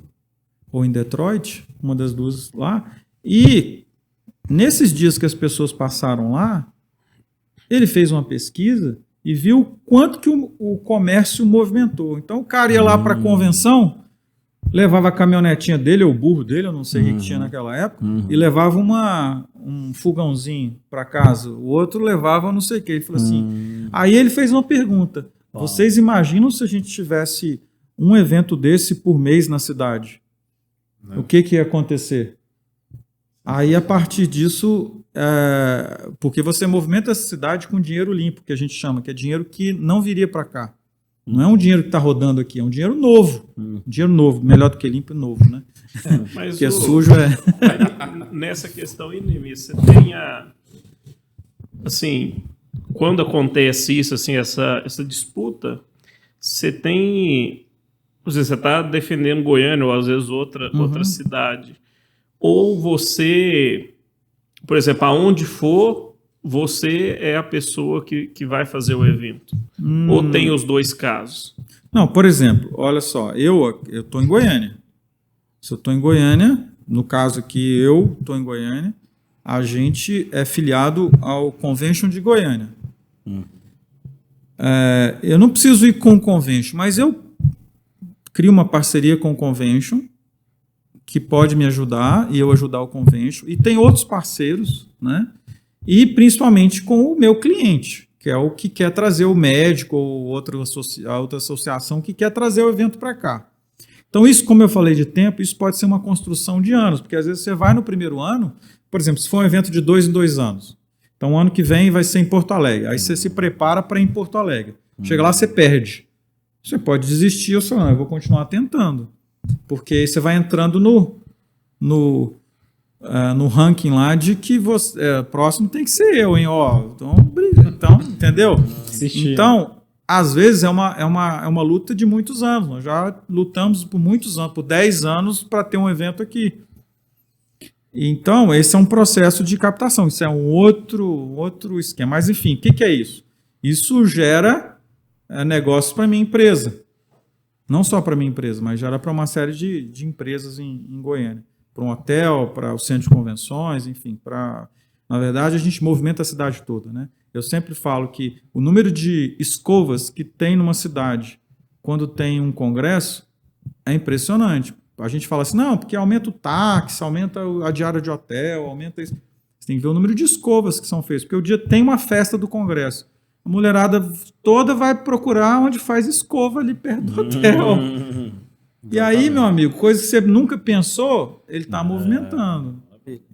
ou em Detroit, uma das duas lá, e nesses dias que as pessoas passaram lá, ele fez uma pesquisa e viu quanto que o comércio movimentou. Então o cara ia lá para a convenção, levava a caminhonetinha dele, ou o burro dele, eu não sei o que tinha naquela época, e levava um fogãozinho para casa. O outro levava não sei o que. Ele falou assim. Aí ele fez uma pergunta. Vocês imaginam se a gente tivesse um evento desse por mês na cidade? O que ia acontecer? Aí, a partir disso, porque você movimenta essa cidade com dinheiro limpo, que a gente chama, que é dinheiro que não viria para cá. Não é um dinheiro que está rodando aqui, é um dinheiro novo. Dinheiro novo, melhor do que limpo e novo, né? Mas Porque sujo é... Nessa questão aí, Neemias, você tem assim, quando acontece isso, assim, essa disputa, você tem... Você está defendendo Goiânia ou às vezes outra cidade. Ou você, por exemplo, aonde for, você é a pessoa que vai fazer o evento. Ou tem os dois casos? Não, por exemplo, olha só, eu estou em Goiânia. Se eu estou em Goiânia, no caso aqui eu estou em Goiânia, a gente é filiado ao Convention de Goiânia. Eu não preciso ir com o Convention, mas eu crio uma parceria com o Convention que pode me ajudar e eu ajudar o Convention. E tem outros parceiros, né? E principalmente com o meu cliente, que é o que quer trazer o médico ou outra associação que quer trazer o evento para cá. Então isso, como eu falei de tempo, isso pode ser uma construção de anos, porque às vezes você vai no primeiro ano, por exemplo, se for um evento de 2 em 2 anos, então o ano que vem vai ser em Porto Alegre, aí você se prepara para ir em Porto Alegre. Chega lá, você perde. Você pode desistir ou falar, não, eu vou continuar tentando, porque aí você vai entrando no ranking lá de que você, próximo tem que ser eu, hein? Então, entendeu? Então, às vezes é uma luta de muitos anos. Nós já lutamos por muitos anos, por 10 anos, para ter um evento aqui. Então, esse é um processo de captação. Isso é um outro esquema. Mas, enfim, o que é isso? Isso gera negócios para a minha empresa. Não só para a minha empresa, mas gera para uma série de empresas em Goiânia. Para um hotel, para o centro de convenções, enfim. Na verdade, a gente movimenta a cidade toda, né? Eu sempre falo que o número de escovas que tem numa cidade quando tem um congresso é impressionante. A gente fala assim, não, porque aumenta o táxi, aumenta a diária de hotel, aumenta isso. Você tem que ver o número de escovas que são feitas, porque o dia tem uma festa do congresso. A mulherada toda vai procurar onde faz escova ali perto do hotel. E aí, meu amigo, coisa que você nunca pensou, ele está movimentando.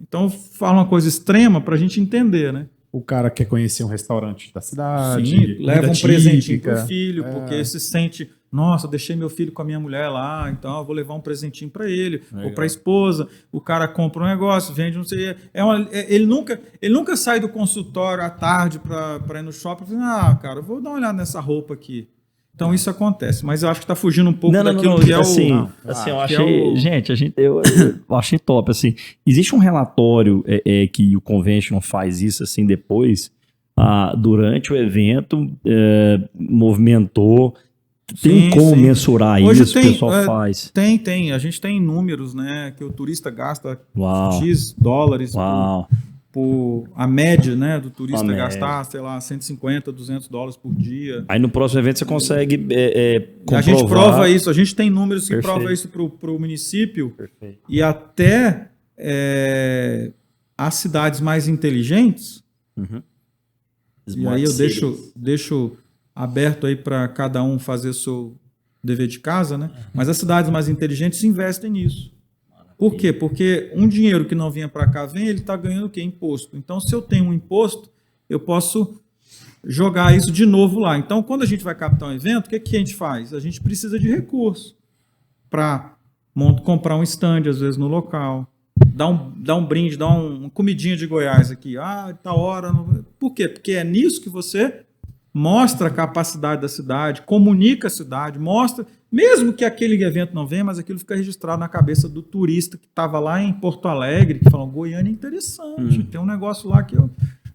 Então, fala uma coisa extrema para a gente entender, né? O cara quer conhecer um restaurante da cidade. Sim, leva um presentinho típica. pro filho, porque se sente, nossa, deixei meu filho com a minha mulher lá, então eu vou levar um presentinho para ele, ou para a esposa. O cara compra um negócio, vende, não sei. Ele nunca sai do consultório à tarde para ir no shopping e fala, cara, eu vou dar uma olhada nessa roupa aqui. Então isso acontece, mas eu acho que está fugindo um pouco daquilo que é eu achei, eu achei top, assim, existe um relatório que o Convention faz isso, assim, depois, durante o evento, movimentou, tem como mensurar hoje isso, o pessoal faz? Tem, a gente tem números, né, que o turista gasta X dólares por a média, né, do turista gastar, sei lá, 150, 200 dólares por dia. Aí no próximo evento você consegue comprovar. A gente prova isso, a gente tem números que provam isso para o município. Perfeito. E até as cidades mais inteligentes, e aí eu deixo aberto aí para cada um fazer o seu dever de casa, né? Mas as cidades mais inteligentes investem nisso. Por quê? Porque um dinheiro que não vinha para cá ele está ganhando o quê? Imposto. Então, se eu tenho um imposto, eu posso jogar isso de novo lá. Então, quando a gente vai captar um evento, o que a gente faz? A gente precisa de recursos para comprar um stand, às vezes, no local, dar um brinde, dar uma comidinha de Goiás aqui. Tá hora. Por quê? Porque é nisso que você mostra a capacidade da cidade, comunica a cidade, mostra, mesmo que aquele evento não venha, mas aquilo fica registrado na cabeça do turista que estava lá em Porto Alegre, que falou, Goiânia é interessante, tem um negócio lá que eu...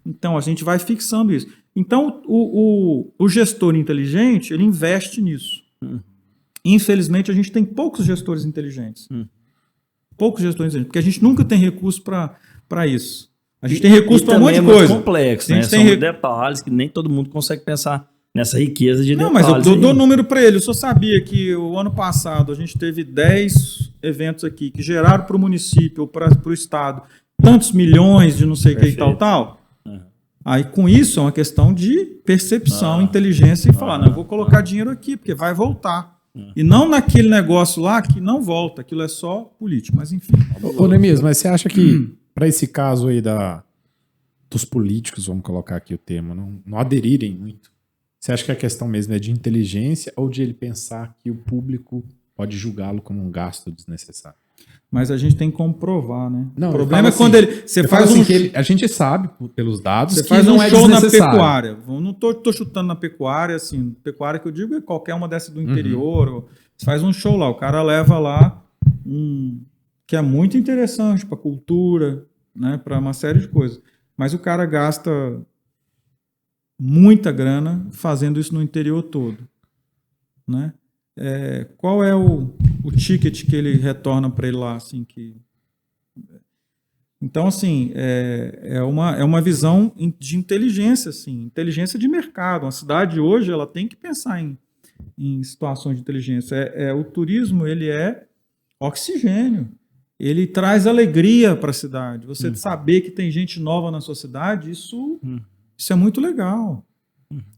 Então, a gente vai fixando isso. Então, o gestor inteligente, ele investe nisso. Infelizmente, a gente tem poucos gestores inteligentes. Poucos gestores inteligentes, porque a gente nunca tem recurso para isso. A gente tem recurso para um monte de coisa. É muito complexo, né? São detalhes que nem todo mundo consegue pensar nessa riqueza de detalhes. Não, mas eu dou número para ele. Eu só sabia que o ano passado a gente teve 10 eventos aqui que geraram para o município ou para o estado tantos milhões de não sei o que e tal. Aí, com isso, é uma questão de percepção, inteligência e falar, não, eu vou colocar dinheiro aqui, porque vai voltar. E não naquele negócio lá que não volta, aquilo é só político, mas enfim. Ô Neemias, mas você acha que, para esse caso aí dos políticos, vamos colocar aqui o termo, não aderirem muito, você acha que a questão mesmo é de inteligência ou de ele pensar que o público pode julgá-lo como um gasto desnecessário? Mas a gente tem como provar, né? Não, o problema é quando você faz um... a gente sabe, pelos dados, você que faz não um é show na desnecessário. pecuária. Eu não tô chutando na pecuária, assim. Pecuária que eu digo é qualquer uma dessa do interior. Você faz um show lá, o cara leva lá que é muito interessante para cultura, né? Para uma série de coisas. Mas o cara gasta muita grana fazendo isso no interior todo, né? Qual é o ticket que ele retorna para ele lá, assim, Então, assim, é uma visão de inteligência, assim, inteligência de mercado. Uma cidade hoje, ela tem que pensar em situações de inteligência. O turismo, ele é oxigênio. Ele traz alegria para a cidade. Você saber que tem gente nova na sua cidade, isso é muito legal.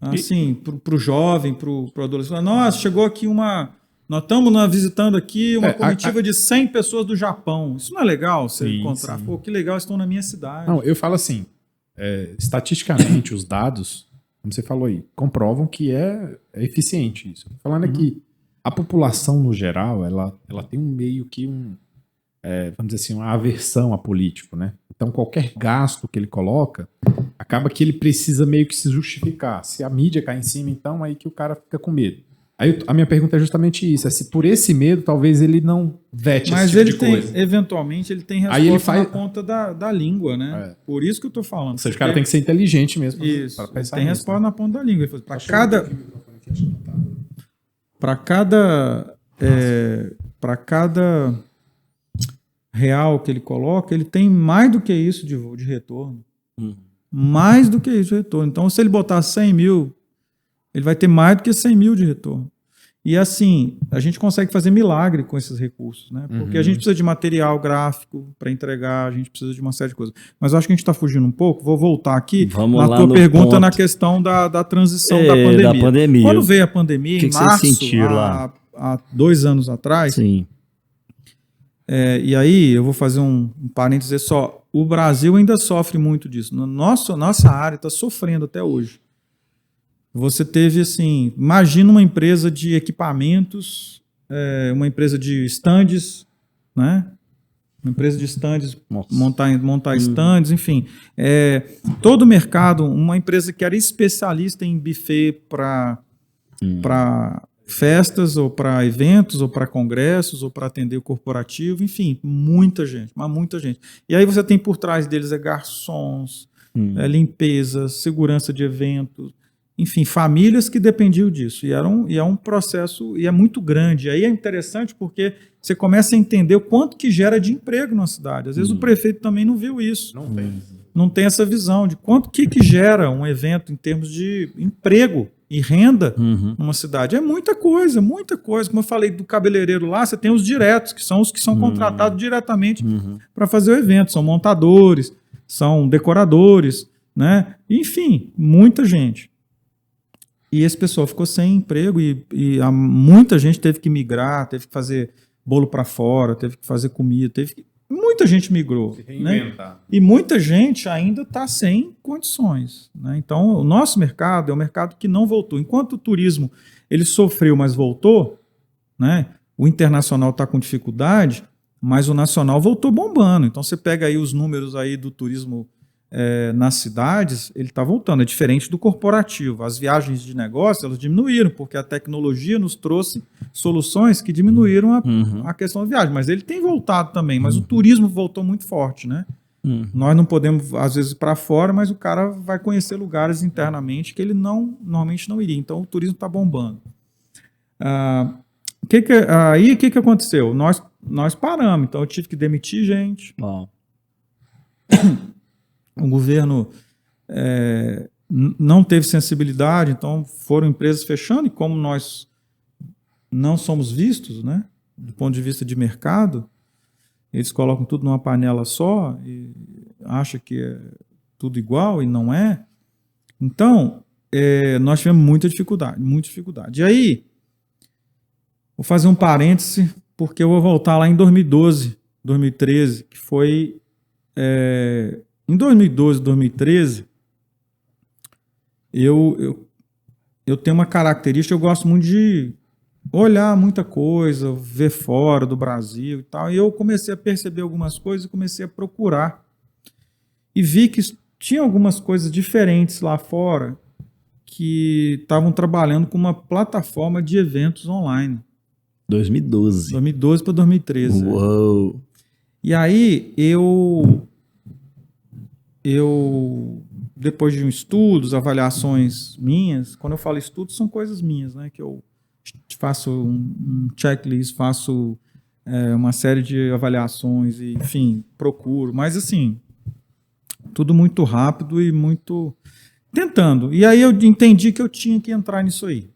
Assim, para o jovem, para o adolescente. Nossa, chegou aqui nós estamos visitando aqui uma comitiva de 100 pessoas do Japão. Isso não é legal você encontrar? Sim. Pô, que legal, estão na minha cidade. Não, eu falo assim, estatisticamente, os dados, como você falou aí, comprovam que é eficiente isso. Falando aqui, a população, no geral, ela tem meio que vamos dizer assim, uma aversão a político, né? Então, qualquer gasto que ele coloca, acaba que ele precisa meio que se justificar. Se a mídia cai em cima, então, aí que o cara fica com medo. Aí a minha pergunta é justamente isso, se por esse medo, talvez ele não vete esse tipo de coisa. Mas eventualmente, ele tem resposta na ponta da língua, né? Por isso que eu estou falando. Ou seja, o cara tem que ser inteligente mesmo. Isso, para pensar tem resposta na ponta da língua. Para cada real que ele coloca, ele tem mais do que isso de retorno. Mais do que isso de retorno. Então, se ele botar 100 mil, ele vai ter mais do que 100 mil de retorno. E assim, a gente consegue fazer milagre com esses recursos, né? Porque a gente precisa de material gráfico para entregar, a gente precisa de uma série de coisas. Mas eu acho que a gente está fugindo um pouco. Vou voltar aqui na tua pergunta ponto. Na questão da transição da pandemia. Quando veio a pandemia, em março, há 2 anos atrás, sim. E aí eu vou fazer um parênteses só. O Brasil ainda sofre muito disso. Nossa área está sofrendo até hoje. Você teve, assim, imagina uma empresa de equipamentos, uma empresa de stands, né? Uma empresa de stands, montar stands, enfim. Todo o mercado, uma empresa que era especialista em buffet para festas, ou para eventos, ou para congressos, ou para atender o corporativo, enfim, muita gente. E aí você tem por trás deles garçons, limpeza, segurança de eventos, enfim, famílias que dependiam disso. E é um processo, e é muito grande. E aí é interessante porque você começa a entender o quanto que gera de emprego na cidade. Às vezes o prefeito também não viu isso. Não tem essa visão de quanto que gera um evento em termos de emprego e renda numa cidade. É muita coisa, muita coisa. Como eu falei do cabeleireiro lá, você tem os diretos, que são os que são contratados diretamente para fazer o evento. São montadores, são decoradores, né? Enfim, muita gente. E esse pessoal ficou sem emprego e muita gente teve que migrar, teve que fazer bolo para fora, teve que fazer comida, muita gente migrou. Se Né? reinventar. E muita gente ainda está sem condições. Né? Então, o nosso mercado é um mercado que não voltou. Enquanto o turismo ele sofreu, mas voltou, né? O internacional está com dificuldade, mas o nacional voltou bombando. Então, você pega aí os números aí do turismo nas cidades, ele está voltando. É diferente do corporativo. As viagens de negócio, elas diminuíram, porque a tecnologia nos trouxe soluções que diminuíram a questão da viagem. Mas ele tem voltado também. Mas o turismo voltou muito forte, né? Nós não podemos, às vezes, ir para fora, mas o cara vai conhecer lugares internamente que ele normalmente não iria. Então, o turismo está bombando. Aí, o que aconteceu? Nós paramos. Então, eu tive que demitir gente. Uau. O governo não teve sensibilidade, então foram empresas fechando, e como nós não somos vistos, né, do ponto de vista de mercado, eles colocam tudo numa panela só e acham que é tudo igual e não é. Então, nós tivemos muita dificuldade, muita dificuldade. E aí, vou fazer um parêntese, porque eu vou voltar lá em 2012, 2013, que foi... Em 2012, 2013, eu tenho uma característica, eu gosto muito de olhar muita coisa, ver fora do Brasil e tal, e eu comecei a perceber algumas coisas e comecei a procurar. E vi que tinha algumas coisas diferentes lá fora que estavam trabalhando com uma plataforma de eventos online. 2012. 2012 para 2013. Uou. E aí eu depois de estudos, avaliações minhas, quando eu falo estudos, são coisas minhas, né? Que eu faço um checklist, faço uma série de avaliações, e, enfim, procuro. Mas, assim, tudo muito rápido e muito tentando. E aí eu entendi que eu tinha que entrar nisso aí.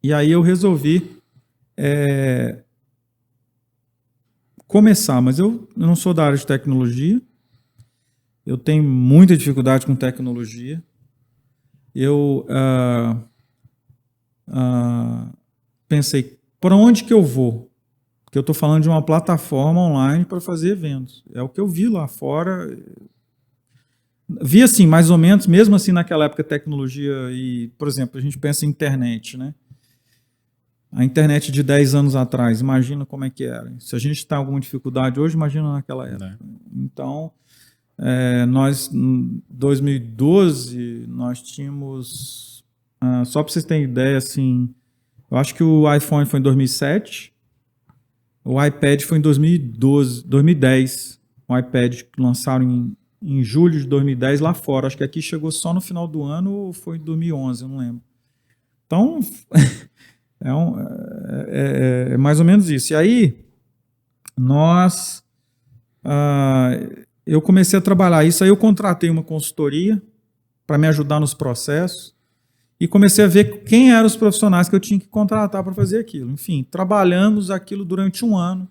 E aí eu resolvi começar, mas eu não sou da área de tecnologia. Eu tenho muita dificuldade com tecnologia. Eu pensei, por onde que eu vou? Porque eu estou falando de uma plataforma online para fazer eventos. É o que eu vi lá fora. Vi assim, mais ou menos, mesmo assim naquela época, tecnologia e, por exemplo, a gente pensa em internet, né? A internet de 10 anos atrás, imagina como é que era. Se a gente está com alguma dificuldade hoje, imagina naquela época. Então... nós, em 2012, nós tínhamos, só para vocês terem ideia, assim, eu acho que o iPhone foi em 2007, o iPad foi em 2010, o iPad que lançaram em julho de 2010 lá fora, acho que aqui chegou só no final do ano ou foi em 2011, eu não lembro. Então, é mais ou menos isso. E aí, eu comecei a trabalhar isso, aí eu contratei uma consultoria para me ajudar nos processos e comecei a ver quem eram os profissionais que eu tinha que contratar para fazer aquilo. Enfim, trabalhamos aquilo durante um ano,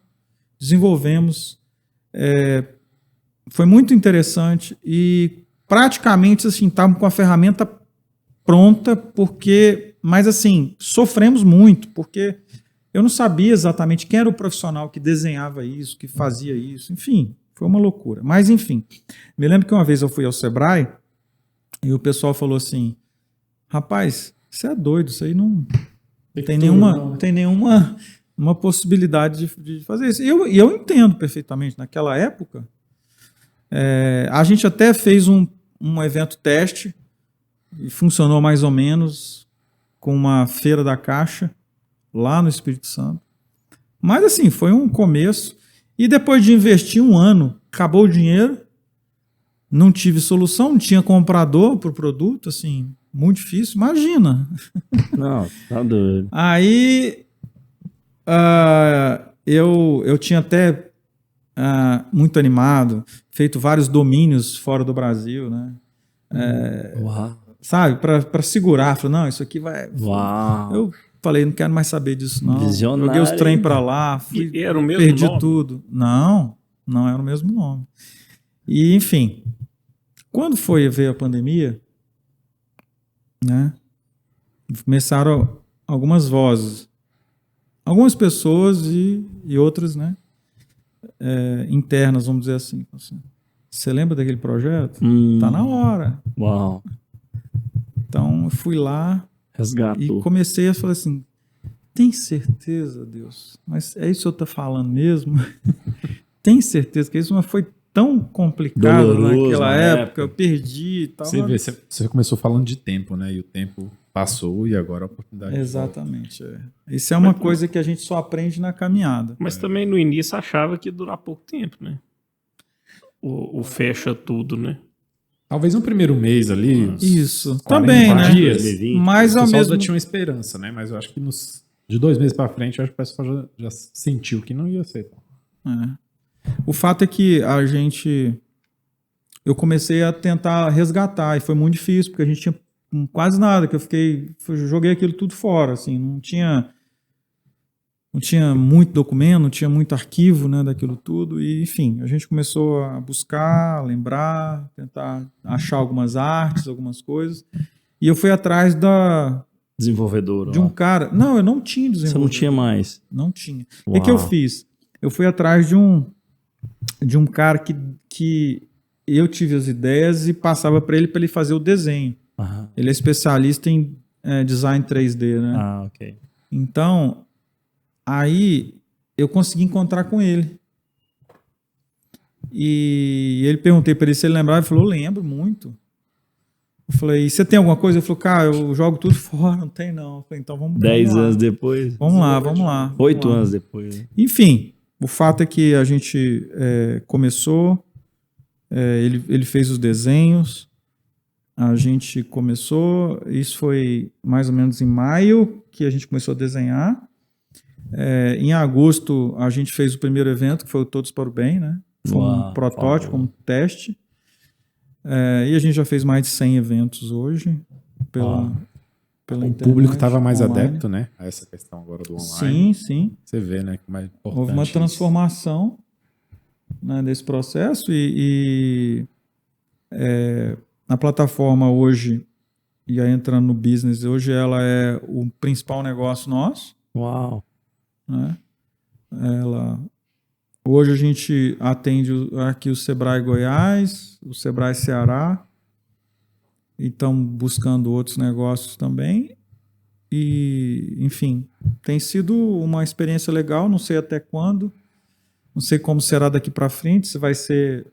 desenvolvemos, foi muito interessante e praticamente assim, estávamos com a ferramenta pronta, mas assim, sofremos muito, porque eu não sabia exatamente quem era o profissional que desenhava isso, que fazia isso, enfim... Foi uma loucura. Mas, enfim, me lembro que uma vez eu fui ao Sebrae e o pessoal falou assim, rapaz, você é doido, isso aí não tem nenhuma uma possibilidade de fazer isso. E eu entendo perfeitamente. Naquela época, a gente até fez um evento teste e funcionou mais ou menos com uma feira da Caixa lá no Espírito Santo. Mas, assim, foi um começo. E depois de investir um ano, acabou o dinheiro, não tive solução, não tinha comprador para o produto, assim, muito difícil, imagina. Não, tá doido. Aí eu tinha até muito animado, feito vários domínios fora do Brasil, né? Sabe, para segurar, falei, não, isso aqui vai... Uau. Eu falei, não quero mais saber disso, não. Visionário. Joguei os trem para lá, era o mesmo perdi nome? tudo. Não era o mesmo nome. E, enfim, quando veio a pandemia, né, começaram algumas vozes, algumas pessoas e outras, né, internas, vamos dizer assim. Você lembra daquele projeto? Tá na hora. Uau. Então, eu fui lá e Resgatou. comecei a falar assim, tem certeza, Deus? Mas é isso que eu tô falando mesmo? Tem certeza que isso não foi tão complicado Doloroso naquela na época? Eu perdi e tal. Você vê, você começou falando de tempo, né? E o tempo passou e agora a oportunidade. Exatamente. Isso é uma coisa que a gente só aprende na caminhada. Mas também no início achava que ia durar pouco tempo, né? O fecha tudo, né? Talvez no primeiro mês ali. uns Isso. 40 Também, né? dias, 2020, Mas o ao pessoal mesmo já tinha uma esperança, né? Mas eu acho que de 2 meses pra frente, eu acho que o pessoal já sentiu que não ia ser. O fato é que eu comecei a tentar resgatar e foi muito difícil porque a gente tinha quase nada, que eu joguei aquilo tudo fora, assim, não tinha muito documento, não tinha muito arquivo, né, daquilo tudo e, enfim, a gente começou a buscar, lembrar, tentar achar algumas artes, algumas coisas e eu fui atrás Desenvolvedor. de um cara, não, eu não tinha Você desenvolvedor. não tinha mais. Não tinha. Uau. O que eu fiz? Eu fui atrás de um cara que eu tive as ideias e passava para ele fazer o desenho. Aham. Ele é especialista em design 3D, né? Ah, ok. Então, aí eu consegui encontrar com ele. E ele perguntei para ele se ele lembrava, ele falou, eu lembro muito. Eu falei, você tem alguma coisa? Ele falou, cara, eu jogo tudo fora, não tem não. Eu falei, então vamos 10 lá. anos depois. Vamos lá. 8 anos depois. Né? Enfim, o fato é que a gente começou, ele fez os desenhos, a gente começou, isso foi mais ou menos em maio que a gente começou a desenhar. Em agosto a gente fez o primeiro evento, que foi o Todos para o Bem, né? Foi um protótipo, um teste. E a gente já fez mais de 100 eventos hoje pela O internet, público estava mais online. adepto, né? A essa questão agora do online. Sim. Você vê, né? Como é importante. Houve uma transformação, né, desse processo e a plataforma hoje, e aí entrando no business, hoje ela é o principal negócio nosso. Uau. Né? Hoje a gente atende aqui o Sebrae Goiás, o Sebrae Ceará, e estão buscando outros negócios também. E, enfim, tem sido uma experiência legal, não sei até quando, não sei como será daqui para frente, se vai ser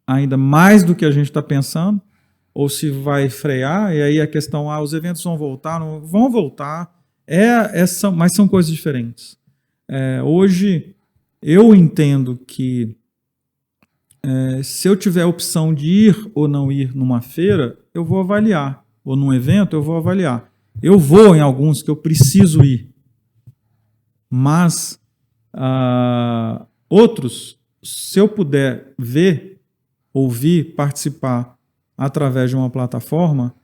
ainda mais do que a gente está pensando, ou se vai frear, e aí a questão, os eventos vão voltar, não vão voltar, mas são coisas diferentes. Hoje, eu entendo que se eu tiver a opção de ir ou não ir numa feira, eu vou avaliar, ou num evento, eu vou avaliar. Eu vou em alguns que eu preciso ir, mas outros, se eu puder ver, ouvir, participar através de uma plataforma,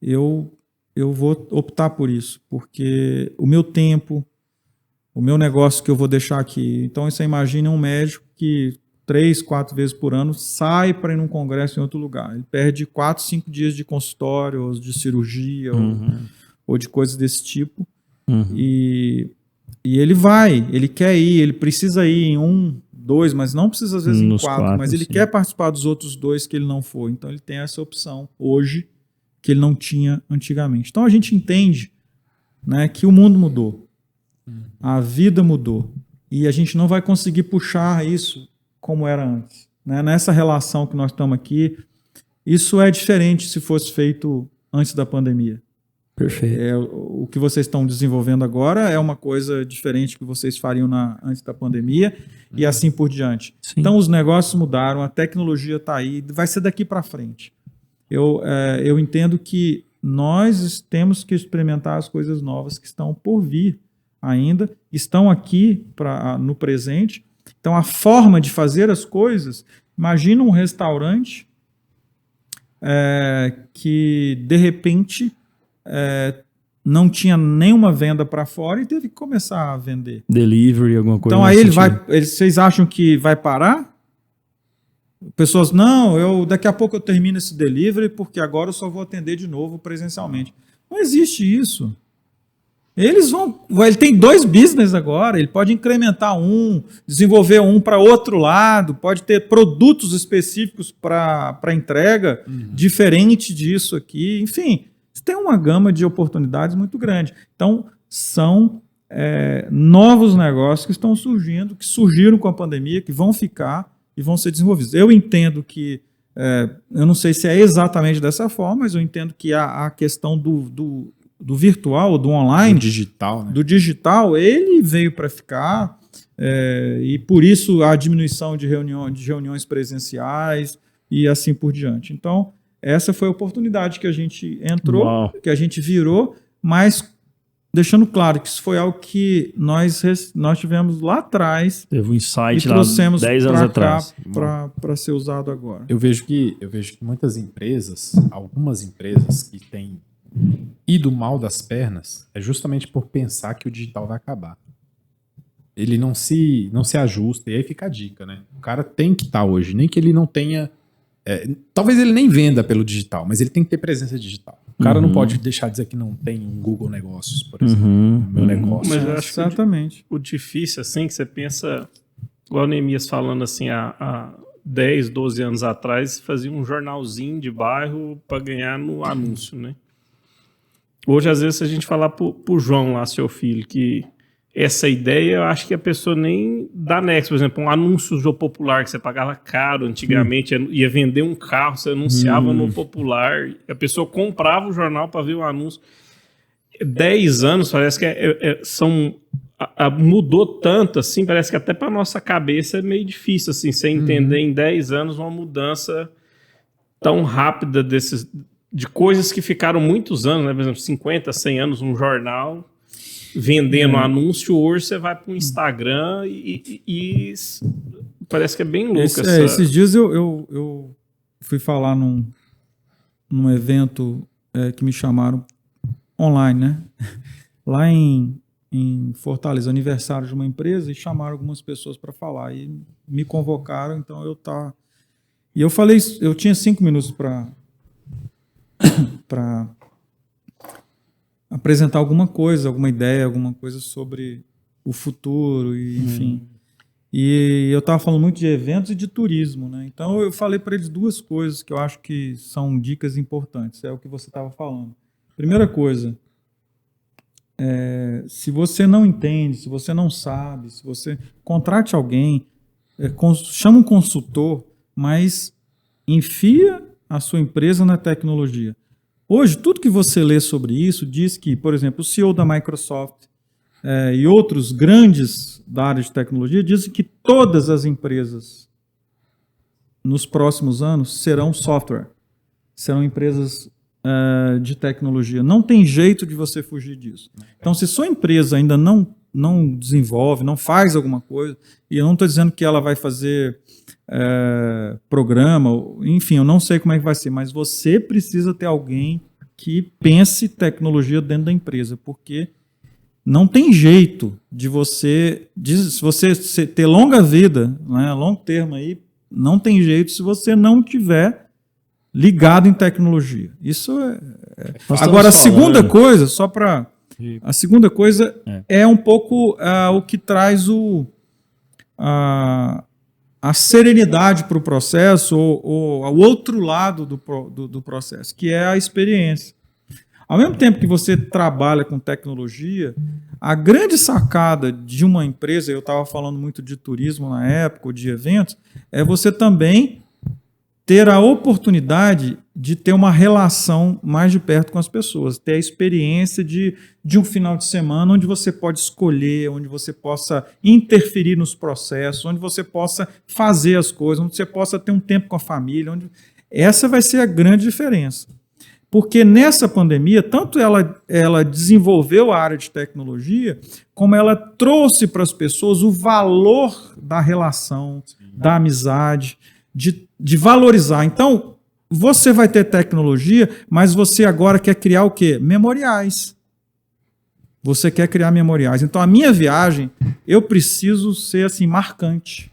eu vou optar por isso, porque o meu tempo, o meu negócio que eu vou deixar aqui. Então, você imagina um médico que 3, 4 vezes por ano sai para ir num congresso em outro lugar. Ele perde 4, 5 dias de consultório, ou de cirurgia, ou de coisas desse tipo. E ele ele quer ir, ele precisa ir em 1, 2, mas não precisa às vezes em 4, mas ele quer participar dos outros 2 que ele não for. Então ele tem essa opção hoje que ele não tinha antigamente. Então a gente entende, né, que o mundo mudou, a vida mudou e a gente não vai conseguir puxar isso como era antes, né? Nessa relação que nós estamos aqui, isso é diferente se fosse feito antes da pandemia. Perfeito. O que vocês estão desenvolvendo agora é uma coisa diferente que vocês fariam antes da pandemia e assim por diante. Sim. Então os negócios mudaram, a tecnologia está aí, vai ser daqui para frente. Eu entendo que nós temos que experimentar as coisas novas que estão por vir ainda, estão aqui no presente. Então a forma de fazer as coisas, imagina um restaurante que de repente não tinha nenhuma venda para fora e teve que começar a vender. Delivery, alguma coisa. Então aí vocês acham que vai parar? Pessoas, não, daqui a pouco eu termino esse delivery porque agora eu só vou atender de novo presencialmente. Não existe isso. Ele tem 2 business agora, ele pode incrementar desenvolver para outro lado, pode ter produtos específicos para entrega, diferente disso aqui. Enfim, tem uma gama de oportunidades muito grande. Então, são novos negócios que estão surgindo, que surgiram com a pandemia, que vão ficar e vão ser desenvolvidos. Eu entendo que, eu não sei se é exatamente dessa forma, mas eu entendo que a questão do virtual, do online, do digital, ele veio para ficar, e por isso a diminuição de reuniões presenciais e assim por diante. Então, essa foi a oportunidade que a gente entrou, que a gente virou, mas deixando claro que isso foi algo que nós tivemos lá atrás. Teve um insight e lá trouxemos 10 anos atrás. Para ser usado agora. Eu vejo que muitas empresas, algumas empresas que têm ido mal das pernas, é justamente por pensar que o digital vai acabar. Ele não se ajusta, e aí fica a dica, né? O cara tem que estar hoje, nem que ele não tenha... talvez ele nem venda pelo digital, mas ele tem que ter presença digital. O cara não pode deixar de dizer que não tem um Google Negócios, por exemplo, meu negócio. Mas eu acho exatamente. Que o difícil, assim, que você pensa, igual o Neemias falando assim, há 10, 12 anos atrás, fazia um jornalzinho de bairro para ganhar no anúncio, né? Hoje, às vezes, se a gente falar pro João lá, seu filho, que essa ideia, eu acho que a pessoa nem dá nexo. Por exemplo, um anúncio do Popular que você pagava caro antigamente, ia vender um carro, você anunciava no Popular, a pessoa comprava o jornal para ver o anúncio. 10 anos, parece que mudou tanto, assim, parece que até para nossa cabeça é meio difícil, assim, você entender em 10 anos uma mudança tão rápida de coisas que ficaram muitos anos, né? Por exemplo, 50, 100 anos, um jornal vendendo anúncio, hoje você vai para o Instagram e parece que é bem louco. Esses dias eu fui falar num evento que me chamaram online, né? Lá em Fortaleza, aniversário de uma empresa, e chamaram algumas pessoas para falar, e me convocaram, então e eu falei, eu tinha 5 minutos para apresentar alguma coisa, alguma ideia, alguma coisa sobre o futuro, e, enfim. E eu estava falando muito de eventos e de turismo, né? Então eu falei para eles 2 coisas que eu acho que são dicas importantes, é o que você estava falando. Primeira coisa, se você não entende, se você não sabe, se você contrate alguém, chama um consultor, mas enfia a sua empresa na tecnologia. Hoje, tudo que você lê sobre isso diz que, por exemplo, o CEO da Microsoft e outros grandes da área de tecnologia dizem que todas as empresas nos próximos anos serão software, serão empresas de tecnologia. Não tem jeito de você fugir disso. Então, se sua empresa ainda não desenvolve, não faz alguma coisa, e eu não estou dizendo que ela vai fazer programa, enfim, eu não sei como é que vai ser, mas você precisa ter alguém que pense tecnologia dentro da empresa, porque não tem jeito de você ter longa vida, né, longo termo aí, não tem jeito se você não tiver ligado em tecnologia. Isso Agora, a segunda coisa, a segunda coisa é um pouco o que traz a serenidade para o processo, ou ao outro lado do processo, que é a experiência. Ao mesmo tempo que você trabalha com tecnologia, a grande sacada de uma empresa, eu estava falando muito de turismo na época, ou de eventos, é você também ter a oportunidade de ter uma relação mais de perto com as pessoas, ter a experiência de um final de semana onde você pode escolher, onde você possa interferir nos processos, onde você possa fazer as coisas, onde você possa ter um tempo com a família. Essa vai ser a grande diferença. Porque nessa pandemia, tanto ela desenvolveu a área de tecnologia, como ela trouxe para as pessoas o valor da relação, da amizade, de valorizar. Então, você vai ter tecnologia, mas você agora quer criar o quê? Memoriais. Você quer criar memoriais. Então, a minha viagem, eu preciso ser assim, marcante.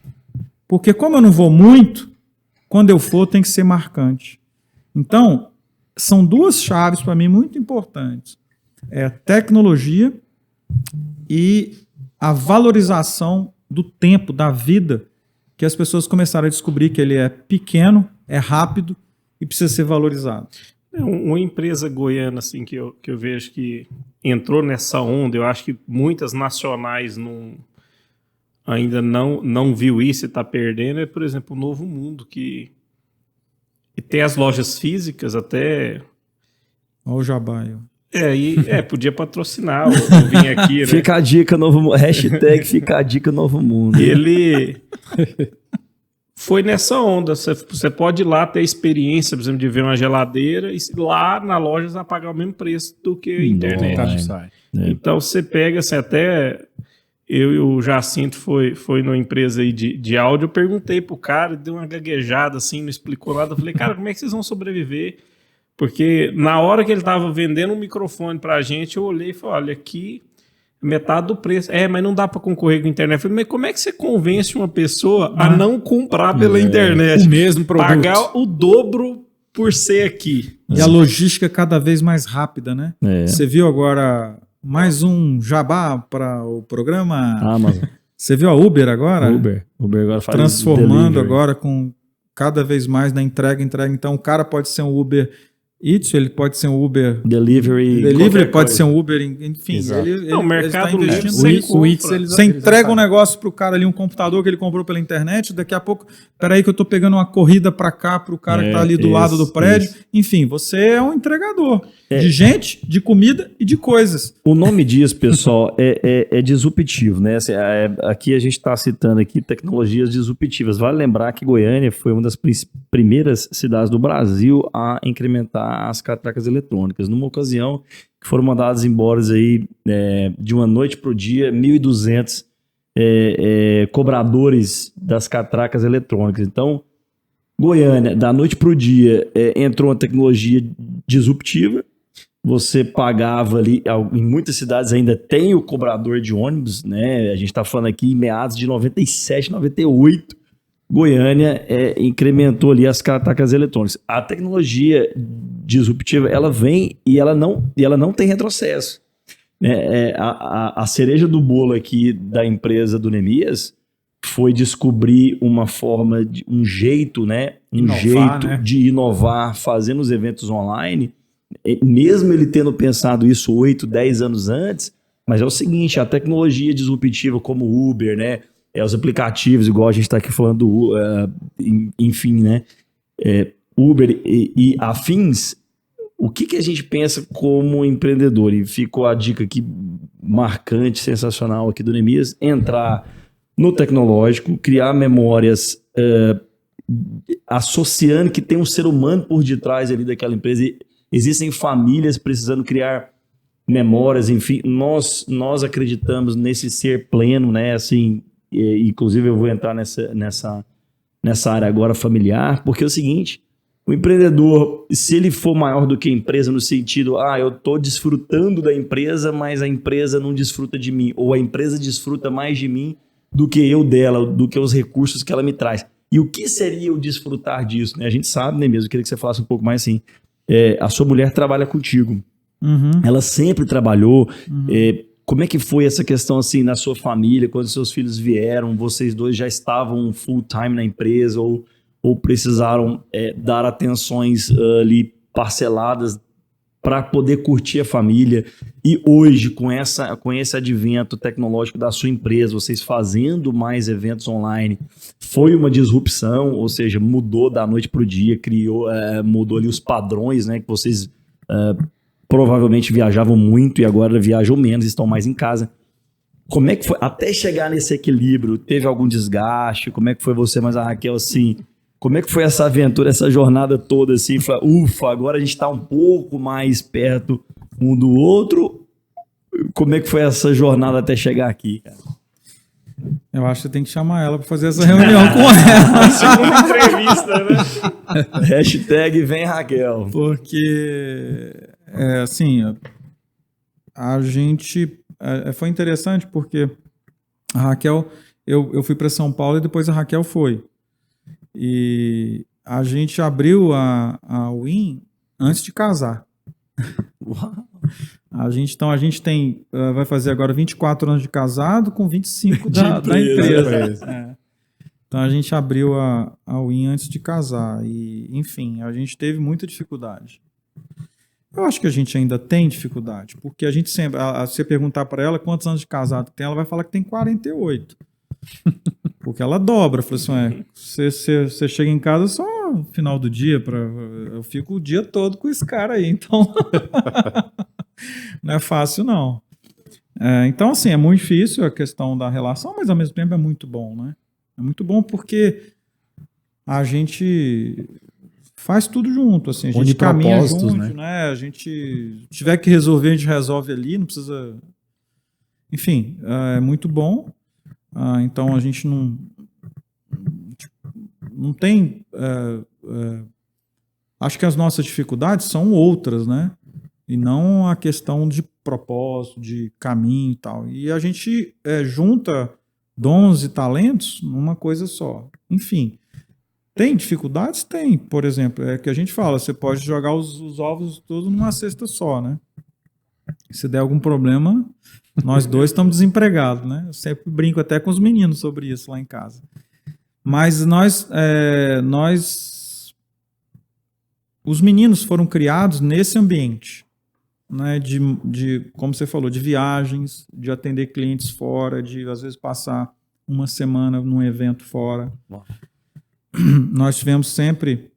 Porque como eu não vou muito, quando eu for, tem que ser marcante. Então, são 2 chaves para mim muito importantes. Tecnologia e a valorização do tempo, da vida, que as pessoas começaram a descobrir que ele é pequeno, é rápido e precisa ser valorizado. Uma empresa goiana assim, que eu vejo que entrou nessa onda, eu acho que muitas nacionais ainda não viu isso e está perdendo, é, por exemplo, o Novo Mundo, que tem as lojas físicas até... Olha o jabá aí. Podia patrocinar, eu vim aqui, né? Fica a dica, Novo Mundo. Hashtag fica a dica, Novo Mundo. Ele foi nessa onda. Você pode ir lá ter a experiência, por exemplo, de ver uma geladeira e lá na loja você vai pagar o mesmo preço do que a internet. Então você pega, assim, até eu e o Jacinto foi numa empresa aí de áudio, eu perguntei pro cara, deu uma gaguejada assim, não explicou nada. Eu falei, cara, como é que vocês vão sobreviver? Porque na hora que ele tava vendendo um microfone pra gente, eu olhei e falei, olha, aqui metade do preço. Mas não dá para concorrer com a internet. Eu falei, mas como é que você convence uma pessoa a não comprar pela internet? O mesmo produto. Pagar o dobro por ser aqui. E a logística cada vez mais rápida, né? Você viu agora mais um jabá para o programa? Amazon. Você viu a Uber agora? Uber agora faz transformando delivery. agora com cada vez mais na entrega. Então o cara pode ser um Uber Eats, ele pode ser um Uber Delivery pode ser um Uber, enfim. O Mercado Livre você entrega um negócio pro cara ali, um computador que ele comprou pela internet, daqui a pouco, peraí que eu tô pegando uma corrida pra cá, pro cara que tá ali do lado do prédio. Enfim, você é um entregador de gente, de comida e de coisas. O nome disso, pessoal, é disruptivo, né? Assim, aqui a gente está citando aqui tecnologias disruptivas. Vale lembrar que Goiânia foi uma das primeiras cidades do Brasil a incrementar as catracas eletrônicas. Numa ocasião que foram mandados embora aí, de uma noite para o dia, 1.200 cobradores das catracas eletrônicas. Então, Goiânia, da noite para o dia, entrou uma tecnologia disruptiva. Você pagava ali, em muitas cidades ainda tem o cobrador de ônibus, né? A gente está falando aqui em meados de 97, 98. Goiânia incrementou ali as catracas eletrônicas. A tecnologia disruptiva, ela vem e ela não tem retrocesso. Né? A cereja do bolo aqui da empresa do Neemias foi descobrir uma forma, um jeito, né? De inovar fazendo os eventos online, mesmo ele tendo pensado isso 8, 10 anos antes. Mas é o seguinte, a tecnologia disruptiva como o Uber, né? Os aplicativos, igual a gente está aqui falando, enfim, né? Uber e afins, o que a gente pensa como empreendedor? E ficou a dica aqui marcante, sensacional aqui do Neemias, entrar no tecnológico, criar memórias associando que tem um ser humano por detrás ali daquela empresa. Existem famílias precisando criar memórias, enfim, nós acreditamos nesse ser pleno, né? Assim, inclusive eu vou entrar nessa área agora familiar, porque é o seguinte, o empreendedor, se ele for maior do que a empresa no sentido, eu estou desfrutando da empresa, mas a empresa não desfruta de mim, ou a empresa desfruta mais de mim do que eu dela, do que os recursos que ela me traz. E o que seria o desfrutar disso? Né? A gente sabe, né, mesmo? Eu queria que você falasse um pouco mais assim. A sua mulher trabalha contigo. Uhum. Ela sempre trabalhou. Uhum. Como é que foi essa questão assim na sua família, quando seus filhos vieram, vocês dois já estavam full time na empresa ou precisaram dar atenções ali parceladas para poder curtir a família? E hoje, com esse advento tecnológico da sua empresa, vocês fazendo mais eventos online, foi uma disrupção, ou seja, mudou da noite para o dia, mudou ali os padrões, né, que vocês provavelmente viajavam muito e agora viajam menos, estão mais em casa. Como é que foi? Até chegar nesse equilíbrio, teve algum desgaste? Como é que foi você, mas a Raquel, assim, como é que foi essa aventura, essa jornada toda, assim, ufa, agora a gente está um pouco mais perto um do outro. Como é que foi essa jornada até chegar aqui, cara? Eu acho que você tem que chamar ela para fazer essa reunião com ela. Segunda entrevista, né? Hashtag vem Raquel. Porque, assim, a gente... foi interessante porque a Raquel... Eu fui para São Paulo e depois a Raquel foi. E a gente abriu a Win antes de casar. Uau. A gente tem, vai fazer agora 24 anos de casado com 25 da empresa. empresa. É. Então a gente abriu a Win antes de casar e, enfim, a gente teve muita dificuldade. Eu acho que a gente ainda tem dificuldade, porque a gente sempre, se você perguntar para ela quantos anos de casado tem, ela vai falar que tem 48. Porque ela dobra, fala assim, você chega em casa só no final do dia, eu fico o dia todo com esse cara aí, então não é fácil não. Então assim, é muito difícil a questão da relação, mas ao mesmo tempo é muito bom, né? É muito bom porque a gente faz tudo junto, assim, a gente caminha junto, né? A gente tiver que resolver, a gente resolve ali, não precisa... Enfim, é muito bom. Então a gente não tem... acho que as nossas dificuldades são outras, né? E não a questão de propósito, de caminho e tal. E a gente junta dons e talentos numa coisa só. Enfim, tem dificuldades? Tem. Por exemplo, é que a gente fala, você pode jogar os ovos todos numa cesta só, né? Se der algum problema, nós dois estamos desempregados, né? Eu sempre brinco até com os meninos sobre isso lá em casa. Mas os meninos foram criados nesse ambiente, né? Como você falou, de viagens, de atender clientes fora, de às vezes passar uma semana num evento fora. Nós tivemos sempre,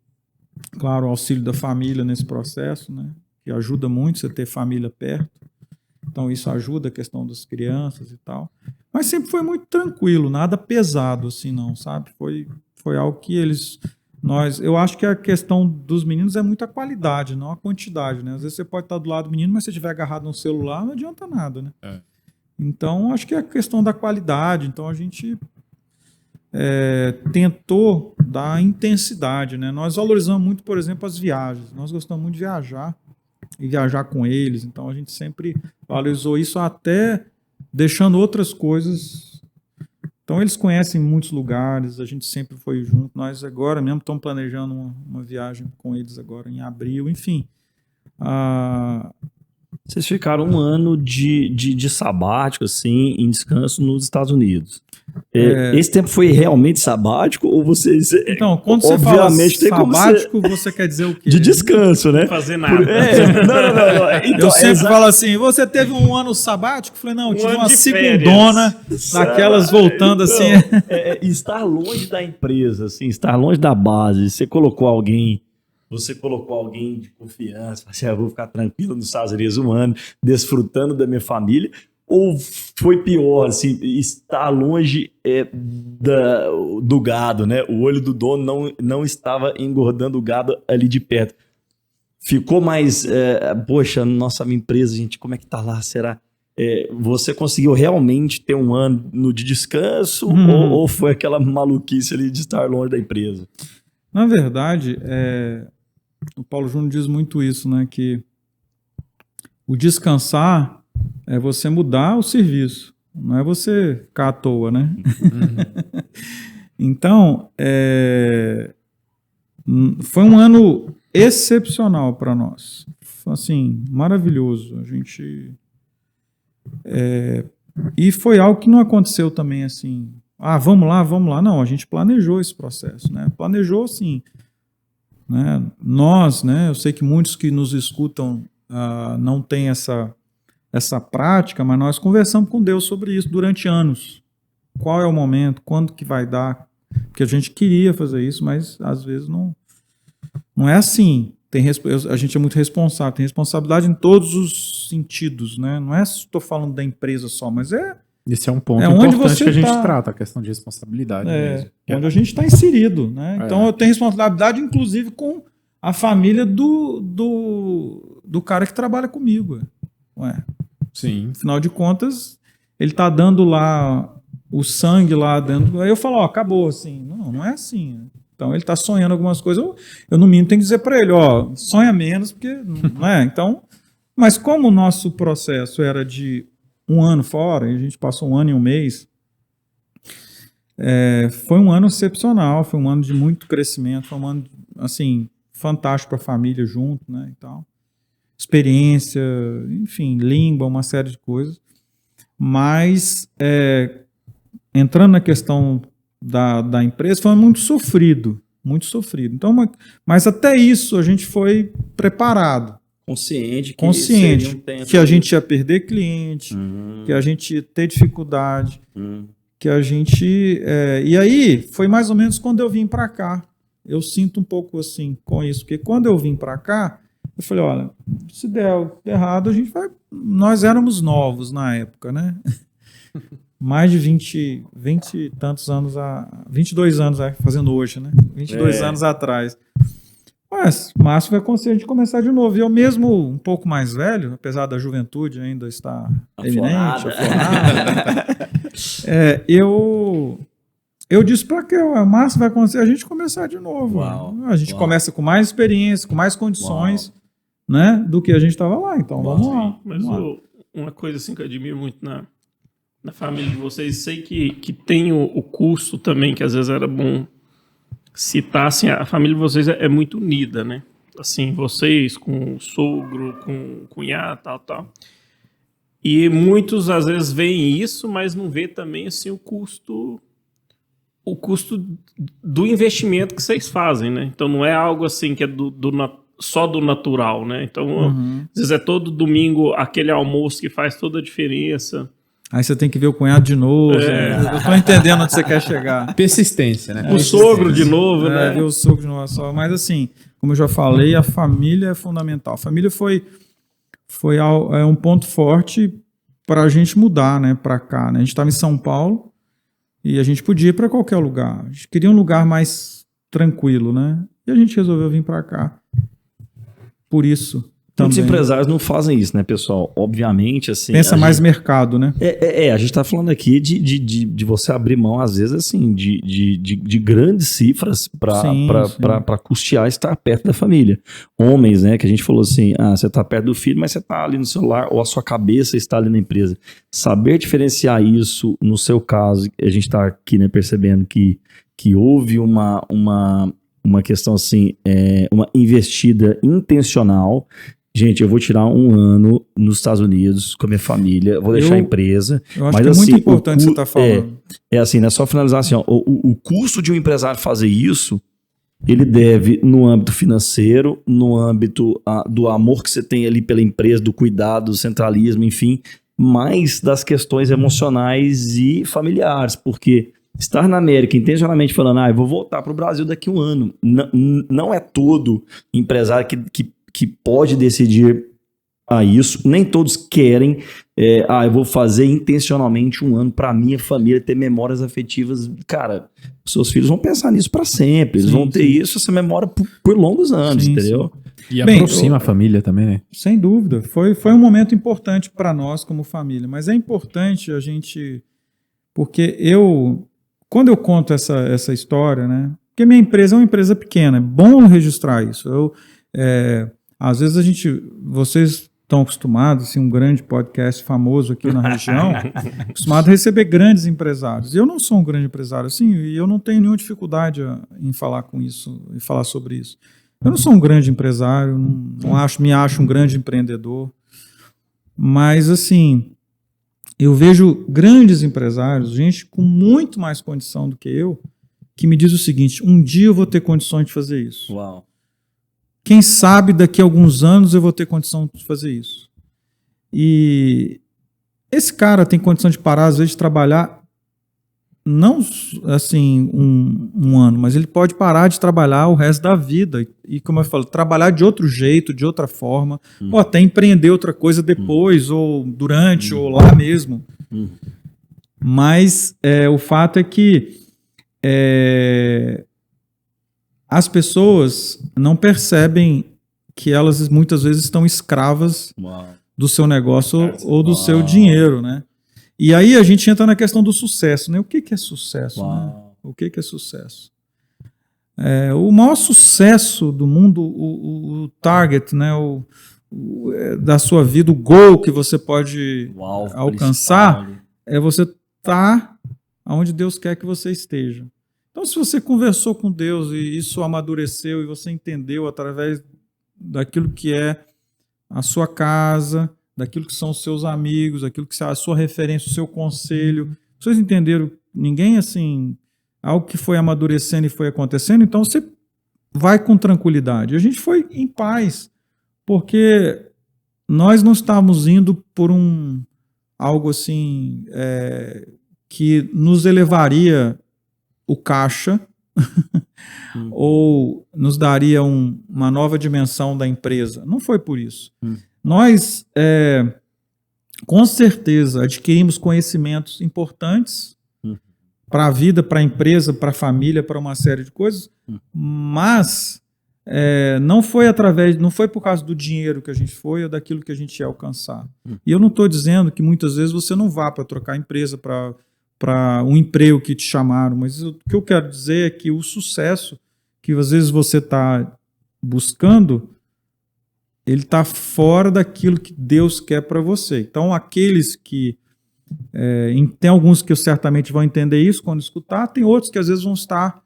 claro, o auxílio da família nesse processo, né? Que ajuda muito você ter família perto. Então isso ajuda a questão das crianças e tal. Mas sempre foi muito tranquilo, nada pesado assim não, sabe? Foi algo que eu acho que a questão dos meninos é muito a qualidade, não a quantidade, né? Às vezes você pode estar do lado do menino, mas se você estiver agarrado no celular, não adianta nada, né? Então, acho que é a questão da qualidade. Então, a gente tentou dar intensidade, né? Nós valorizamos muito, por exemplo, as viagens. Nós gostamos muito de viajar e viajar com eles. Então, a gente sempre valorizou isso até deixando outras coisas. Então, eles conhecem muitos lugares, a gente sempre foi junto. Nós agora mesmo estamos planejando uma viagem com eles agora em abril, enfim. Vocês ficaram um ano de sabático, assim, em descanso nos Estados Unidos. Esse tempo foi realmente sabático ou vocês... Então, quando você fala sabático, você quer dizer o quê? De descanso, né? Não fazer nada. Não. Então, eu sempre falo assim, você teve um ano sabático? Eu falei, não, eu tive uma segundona, naquelas voltando assim. Estar longe da empresa, assim, estar longe da base, você colocou alguém de confiança, assim, eu vou ficar tranquilo nos Estados Unidos um ano, desfrutando da minha família, ou foi pior, assim, estar longe do gado, né? O olho do dono não estava engordando o gado ali de perto. Ficou mais, poxa, nossa, minha empresa, gente, como é que tá lá? Será? Você conseguiu realmente ter um ano de descanso ou foi aquela maluquice ali de estar longe da empresa? Na verdade, o Paulo Júnior diz muito isso, né? Que o descansar é você mudar o serviço, não é você ficar à toa, né? Então, foi um ano excepcional para nós. Assim, maravilhoso. A gente... e foi algo que não aconteceu também assim... vamos lá. Não, a gente planejou esse processo, né? Planejou, assim... Né? Nós, né? Eu sei que muitos que nos escutam não têm essa prática, mas nós conversamos com Deus sobre isso durante anos. Qual é o momento? Quando que vai dar? Porque a gente queria fazer isso, mas às vezes não é assim. A gente é muito responsável, tem responsabilidade em todos os sentidos, né? Não é se estou falando da empresa só, mas esse é um ponto importante que a gente trata, a questão de responsabilidade mesmo. Onde a gente está inserido, né? Então eu tenho responsabilidade, inclusive, com a família do cara que trabalha comigo. Sim. Afinal de contas, ele está dando lá o sangue lá dentro. Aí eu falo, acabou, assim. Não é assim. Então ele está sonhando algumas coisas. Eu, no mínimo, tenho que dizer para ele, sonha menos, porque não é. Então, mas como o nosso processo era de um ano fora, e a gente passou um ano e um mês, foi um ano excepcional, foi um ano de muito crescimento, foi um ano, assim, fantástico para a família junto, né, e tal. experiência, enfim, língua, uma série de coisas. Mas, entrando na questão da empresa, foi muito sofrido. Muito sofrido. Então, mas até isso a gente foi preparado. Consciente Que a gente ia perder cliente, que a gente ia ter dificuldade, que a gente... e aí, foi mais ou menos quando eu vim para cá. Eu sinto um pouco assim com isso, porque quando eu vim para cá, eu falei, olha, se der errado, a gente vai... Nós éramos novos na época, né? Mais de 20 e tantos anos, 22 anos, fazendo hoje, né? 22 anos atrás. Mas o máximo vai acontecer a gente começar de novo. E eu mesmo, um pouco mais velho, apesar da juventude ainda estar eminente, aflorada, eu disse para que o máximo vai acontecer a gente começar de novo. A gente começa com mais experiência, com mais condições, né, do que a gente estava lá. Então, vamos lá. Mas uma coisa assim que eu admiro muito na família de vocês, sei que tem o custo também, que às vezes era bom citar, assim, a família de vocês é muito unida, né? Assim, vocês com o sogro, com o cunhado, tal. E muitos, às vezes, veem isso, mas não vê também, assim, o custo do investimento que vocês fazem, né? Então, não é algo, assim, que é só do natural, né? Então, às vezes é todo domingo aquele almoço que faz toda a diferença. Aí você tem que ver o cunhado de novo. Eu tô entendendo onde você quer chegar. Persistência, né? O sogro de novo, né? Ver o sogro de novo só. Mas assim, como eu já falei, a família é fundamental. A família foi um ponto forte para a gente mudar, né, para cá, né? A gente estava em São Paulo e a gente podia ir para qualquer lugar. A gente queria um lugar mais tranquilo, né? E a gente resolveu vir para cá. Por isso. Muitos empresários não fazem isso, né, pessoal? Obviamente, assim... Pensa mais mercado, né? A gente tá falando aqui de você abrir mão, às vezes, assim, de grandes cifras para custear estar perto da família. Homens, né, que a gente falou assim, você tá perto do filho, mas você tá ali no celular, ou a sua cabeça está ali na empresa. Saber diferenciar isso, no seu caso, a gente tá aqui, né, percebendo que houve uma questão, assim, uma investida intencional. Gente, eu vou tirar um ano nos Estados Unidos com a minha família, vou deixar a empresa. Eu acho que é muito importante você estar falando. Assim, né? Só finalizar assim, ó, o custo de um empresário fazer isso, ele deve, no âmbito financeiro, no âmbito do amor que você tem ali pela empresa, do cuidado, do centralismo, enfim, mais das questões emocionais e familiares, porque estar na América intencionalmente falando, eu vou voltar para o Brasil daqui a um ano, não é todo empresário que pode decidir isso, nem todos querem, eu vou fazer intencionalmente um ano para minha família ter memórias afetivas. Cara, seus filhos vão pensar nisso para sempre, eles vão ter isso, essa memória por longos anos, entendeu? E aproxima a família também, né? Sem dúvida, foi um momento importante para nós como família, mas é importante a gente, porque quando eu conto essa história, né, porque minha empresa é uma empresa pequena, é bom registrar isso. Às vezes vocês estão acostumados, assim, um grande podcast famoso aqui na região, acostumado a receber grandes empresários. Eu não sou um grande empresário, assim, e eu não tenho nenhuma dificuldade em falar com isso, e falar sobre isso. Eu não sou um grande empresário, me acho um grande empreendedor, mas, assim, eu vejo grandes empresários, gente com muito mais condição do que eu, que me diz o seguinte, um dia eu vou ter condições de fazer isso. Uau. Quem sabe daqui a alguns anos eu vou ter condição de fazer isso. E esse cara tem condição de parar, às vezes, de trabalhar, não assim um ano, mas ele pode parar de trabalhar o resto da vida. E como eu falo, trabalhar de outro jeito, de outra forma, ou até empreender outra coisa depois, ou durante, ou lá mesmo. Mas o fato é que as pessoas não percebem que elas muitas vezes estão escravas do seu negócio ou do seu dinheiro, né? E aí a gente entra na questão do sucesso, né? O que é sucesso? Né? O que é sucesso? O maior sucesso do mundo, o target, né? Da sua vida, o goal que você pode alcançar é você estar onde Deus quer que você esteja. Então, se você conversou com Deus e isso amadureceu e você entendeu através daquilo que é a sua casa, daquilo que são os seus amigos, aquilo que é a sua referência, o seu conselho. Vocês entenderam? Ninguém assim, algo que foi amadurecendo e foi acontecendo, então você vai com tranquilidade. A gente foi em paz, porque nós não estávamos indo por algo assim que nos elevaria o caixa ou nos daria uma nova dimensão da empresa. Não foi por isso. Nós, com certeza, adquirimos conhecimentos importantes para a vida, para a empresa, para a família, para uma série de coisas, mas não foi por causa do dinheiro que a gente foi ou daquilo que a gente ia alcançar. E eu não estou dizendo que muitas vezes você não vá para trocar empresa, para um emprego que te chamaram, mas o que eu quero dizer é que o sucesso que às vezes você está buscando, ele está fora daquilo que Deus quer para você. Então, aqueles que... tem alguns que certamente vão entender isso quando escutar, tem outros que às vezes vão estar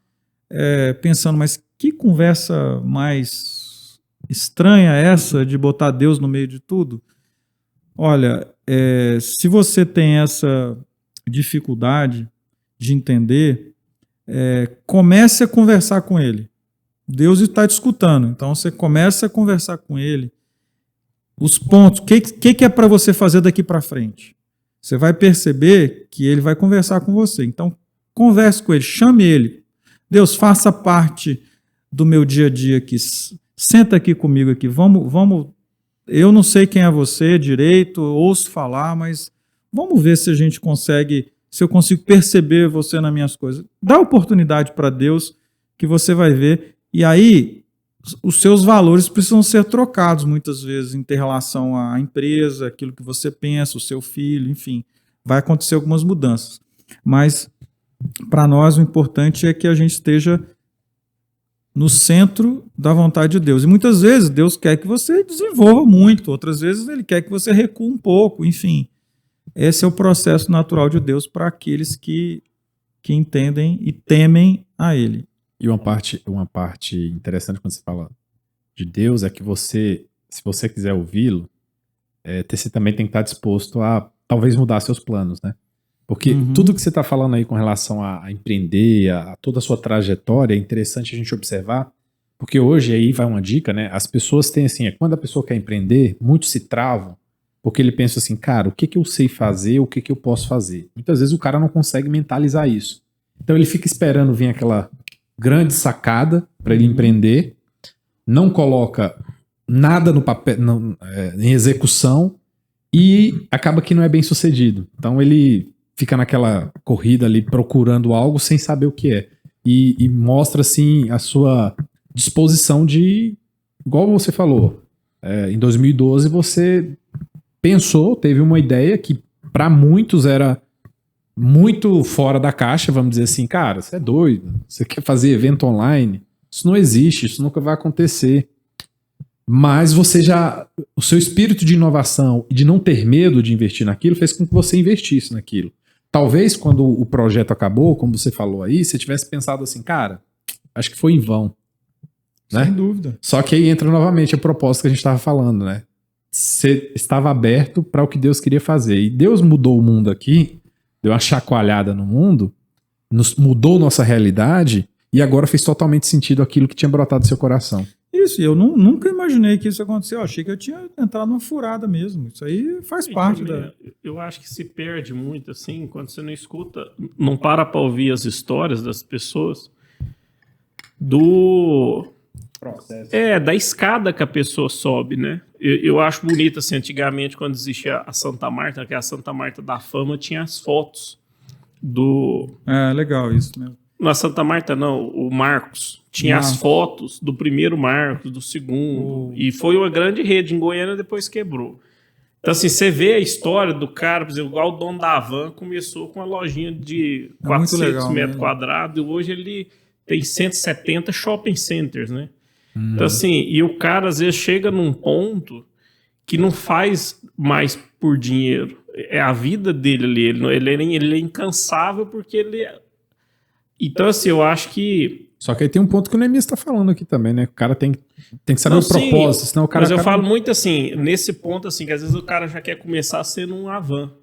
pensando, mas que conversa mais estranha essa de botar Deus no meio de tudo? Olha, se você tem essa dificuldade de entender, comece a conversar com Ele. Deus está te escutando, então você começa a conversar com Ele. Os pontos, o que é para você fazer daqui para frente? Você vai perceber que Ele vai conversar com você. Então, converse com Ele, chame Ele. Deus, faça parte do meu dia a dia aqui. Senta aqui comigo aqui. Vamos. Eu não sei quem é você direito, ouço falar, mas vamos ver se a gente consegue, se eu consigo perceber você nas minhas coisas. Dá oportunidade para Deus que você vai ver. E aí, os seus valores precisam ser trocados muitas vezes em relação à empresa, aquilo que você pensa, o seu filho, enfim. Vai acontecer algumas mudanças. Mas, para nós, o importante é que a gente esteja no centro da vontade de Deus. E muitas vezes Deus quer que você desenvolva muito, outras vezes Ele quer que você recue um pouco, enfim. Esse é o processo natural de Deus para aqueles que entendem e temem a Ele. E uma parte interessante quando você fala de Deus é que você, se você quiser ouvi-lo, você também tem que estar disposto a talvez mudar seus planos, né? Porque tudo que você está falando aí com relação a empreender, a toda a sua trajetória, é interessante a gente observar, porque hoje aí vai uma dica, né? As pessoas têm assim, quando a pessoa quer empreender, muitos se travam, porque ele pensa assim, cara, o que eu sei fazer, o que eu posso fazer? Muitas vezes o cara não consegue mentalizar isso. Então ele fica esperando vir aquela grande sacada para ele empreender, não coloca nada no papel, em execução e acaba que não é bem sucedido. Então ele fica naquela corrida ali procurando algo sem saber o que é. E mostra assim a sua disposição de, igual você falou, em 2012 você pensou, teve uma ideia que para muitos era muito fora da caixa, vamos dizer assim, cara, você é doido, você quer fazer evento online, isso não existe, isso nunca vai acontecer. Mas o seu espírito de inovação e de não ter medo de investir naquilo fez com que você investisse naquilo. Talvez quando o projeto acabou, como você falou aí, você tivesse pensado assim, cara, acho que foi em vão. Né? Sem dúvida. Só que aí entra novamente a proposta que a gente estava falando, né? Você estava aberto para o que Deus queria fazer. E Deus mudou o mundo aqui, deu uma chacoalhada no mundo, mudou nossa realidade e agora fez totalmente sentido aquilo que tinha brotado do seu coração. Isso, e eu nunca imaginei que isso aconteceu. Eu achei que eu tinha entrado numa furada mesmo. Isso aí faz parte da... Eu acho que se perde muito, assim, quando você não escuta, não para ouvir as histórias das pessoas do processo. Da escada que a pessoa sobe, né? Eu acho bonito, assim, antigamente, quando existia a Santa Marta, que a Santa Marta da Fama tinha as fotos do... legal isso mesmo. Na Santa Marta, não, o Marcos. Tinha as fotos do primeiro Marcos, do segundo. E foi uma grande rede em Goiânia, depois quebrou. Então, assim, você vê a história do cara, por exemplo, igual o dono da Van começou com uma lojinha de 400 metros quadrados, e hoje ele tem 170 shopping centers, né? Então, assim, e o cara, às vezes, chega num ponto que não faz mais por dinheiro. É a vida dele ali. Ele é incansável porque ele... Então, assim, eu acho que Só que aí tem um ponto que o Neemias tá falando aqui também, né? O cara tem que saber o propósito, senão o cara... Mas eu falo muito assim, nesse ponto, assim, que às vezes o cara já quer começar sendo um Avan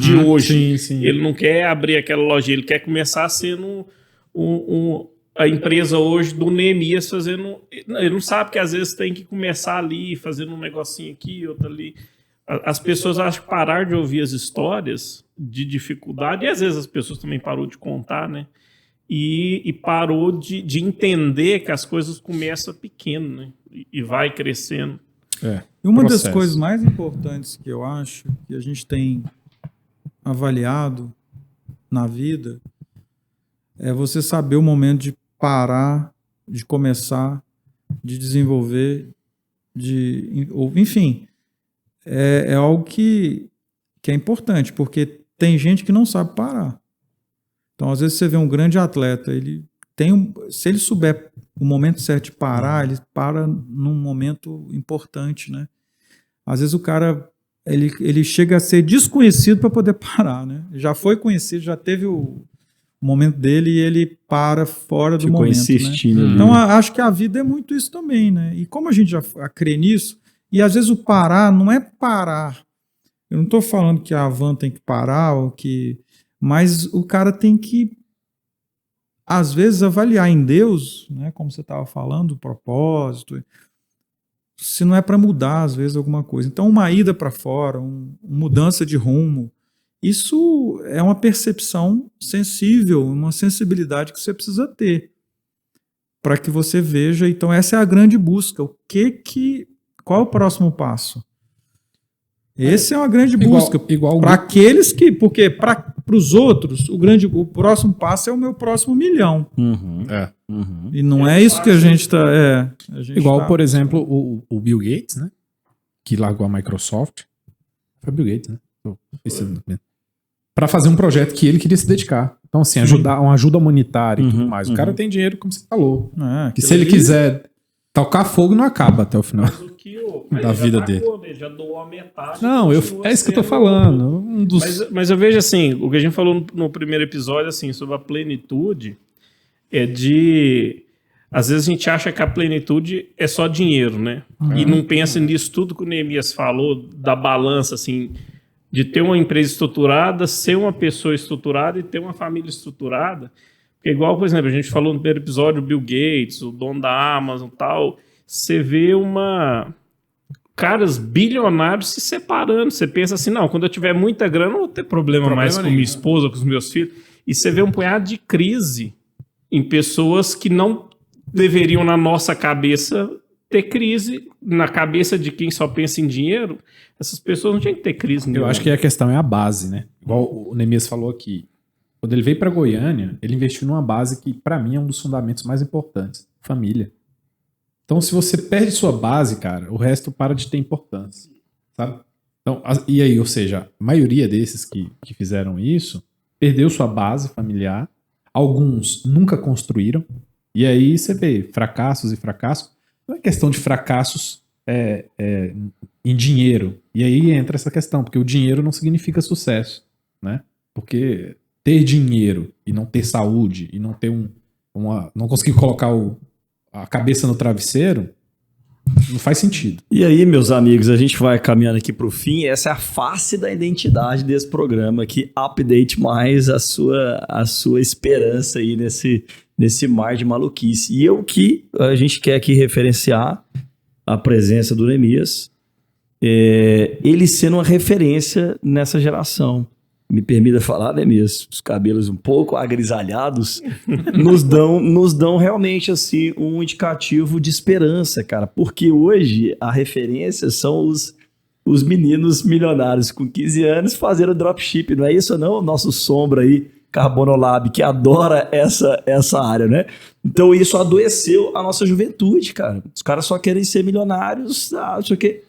de hoje. Sim. Ele não quer abrir aquela loja, ele quer começar sendo a empresa hoje do Neemias fazendo... Ele não sabe que às vezes tem que começar ali, fazendo um negocinho aqui, outro ali. As pessoas acham que parar de ouvir as histórias de dificuldade, e às vezes as pessoas também parou de contar, né? E parou de entender que as coisas começam pequeno, né? E vai crescendo. E uma das coisas mais importantes que eu acho que a gente tem avaliado na vida é você saber o momento de parar, de começar, de desenvolver, enfim, é algo que é importante, porque tem gente que não sabe parar. Então, às vezes você vê um grande atleta, se ele souber o momento certo de parar, ele para num momento importante, né? Às vezes o cara ele chega a ser desconhecido para poder parar, né? Já foi conhecido, já teve o momento dele e ele para fora do momento, insistindo, né? Então, acho que a vida é muito isso também, né? E como a gente já crê nisso, e às vezes o parar não é parar. Eu não estou falando que a van tem que parar, mas o cara tem que, às vezes, avaliar em Deus, né, como você estava falando, o propósito, se não é para mudar, às vezes, alguma coisa. Então, uma ida para fora, uma mudança de rumo, isso é uma percepção sensível, uma sensibilidade que você precisa ter para que você veja. Então, essa é a grande busca. Qual é o próximo passo? Essa é uma grande busca para aqueles que, porque para os outros o próximo passo é o meu próximo milhão. E não é isso que a gente está. Por exemplo, o Bill Gates, né? Que largou a Microsoft. Foi Bill Gates, né? Para fazer um projeto que ele queria se dedicar. Então, assim, uma ajuda humanitária e tudo mais. O cara tem dinheiro, como você falou. Que se ele quiser tocar fogo, não acaba até o final. Da vida dele. Ele já doou a metade. Não, é isso que eu tô falando. Mas eu vejo assim, o que a gente falou no primeiro episódio, assim, sobre a plenitude, às vezes a gente acha que a plenitude é só dinheiro, né? E não pensa nisso tudo que o Neemias falou, da balança, assim, de ter uma empresa estruturada, ser uma pessoa estruturada e ter uma família estruturada. Porque igual, por exemplo, a gente falou no primeiro episódio, o Bill Gates, o dono da Amazon e tal, você vê caras bilionários se separando. Você pensa assim, não, quando eu tiver muita grana, não vou ter problema mais com minha esposa, com os meus filhos. E você vê um punhado de crise em pessoas que não deveriam, na nossa cabeça, ter crise. Na cabeça de quem só pensa em dinheiro, essas pessoas não tinham que ter crise. Eu acho que a questão é a base, né? Igual o Neemias falou aqui. Quando ele veio para Goiânia, ele investiu numa base que, para mim, é um dos fundamentos mais importantes. Família. Então, se você perde sua base, cara, o resto para de ter importância, sabe? Então, e aí, ou seja, a maioria desses que fizeram isso perdeu sua base familiar, alguns nunca construíram, e aí você vê fracassos e fracassos. Não é questão de fracassos em dinheiro, e aí entra essa questão, porque o dinheiro não significa sucesso, né? Porque ter dinheiro e não ter saúde, e não ter não conseguir colocar a cabeça no travesseiro, não faz sentido. E aí, meus amigos, a gente vai caminhando aqui para o fim. Essa é a face da identidade desse programa, que update mais a sua esperança aí nesse mar de maluquice. E a gente quer aqui referenciar a presença do Neemias, ele sendo uma referência nessa geração. Me permita falar, Neemias, os cabelos um pouco agrisalhados nos dão realmente assim um indicativo de esperança, cara, porque hoje a referência são os meninos milionários com 15 anos fazendo dropship, não é isso não? O nosso sombra aí, Carbonolab, que adora essa área, né? Então isso adoeceu a nossa juventude, cara. Os caras só querem ser milionários, não sei o quê.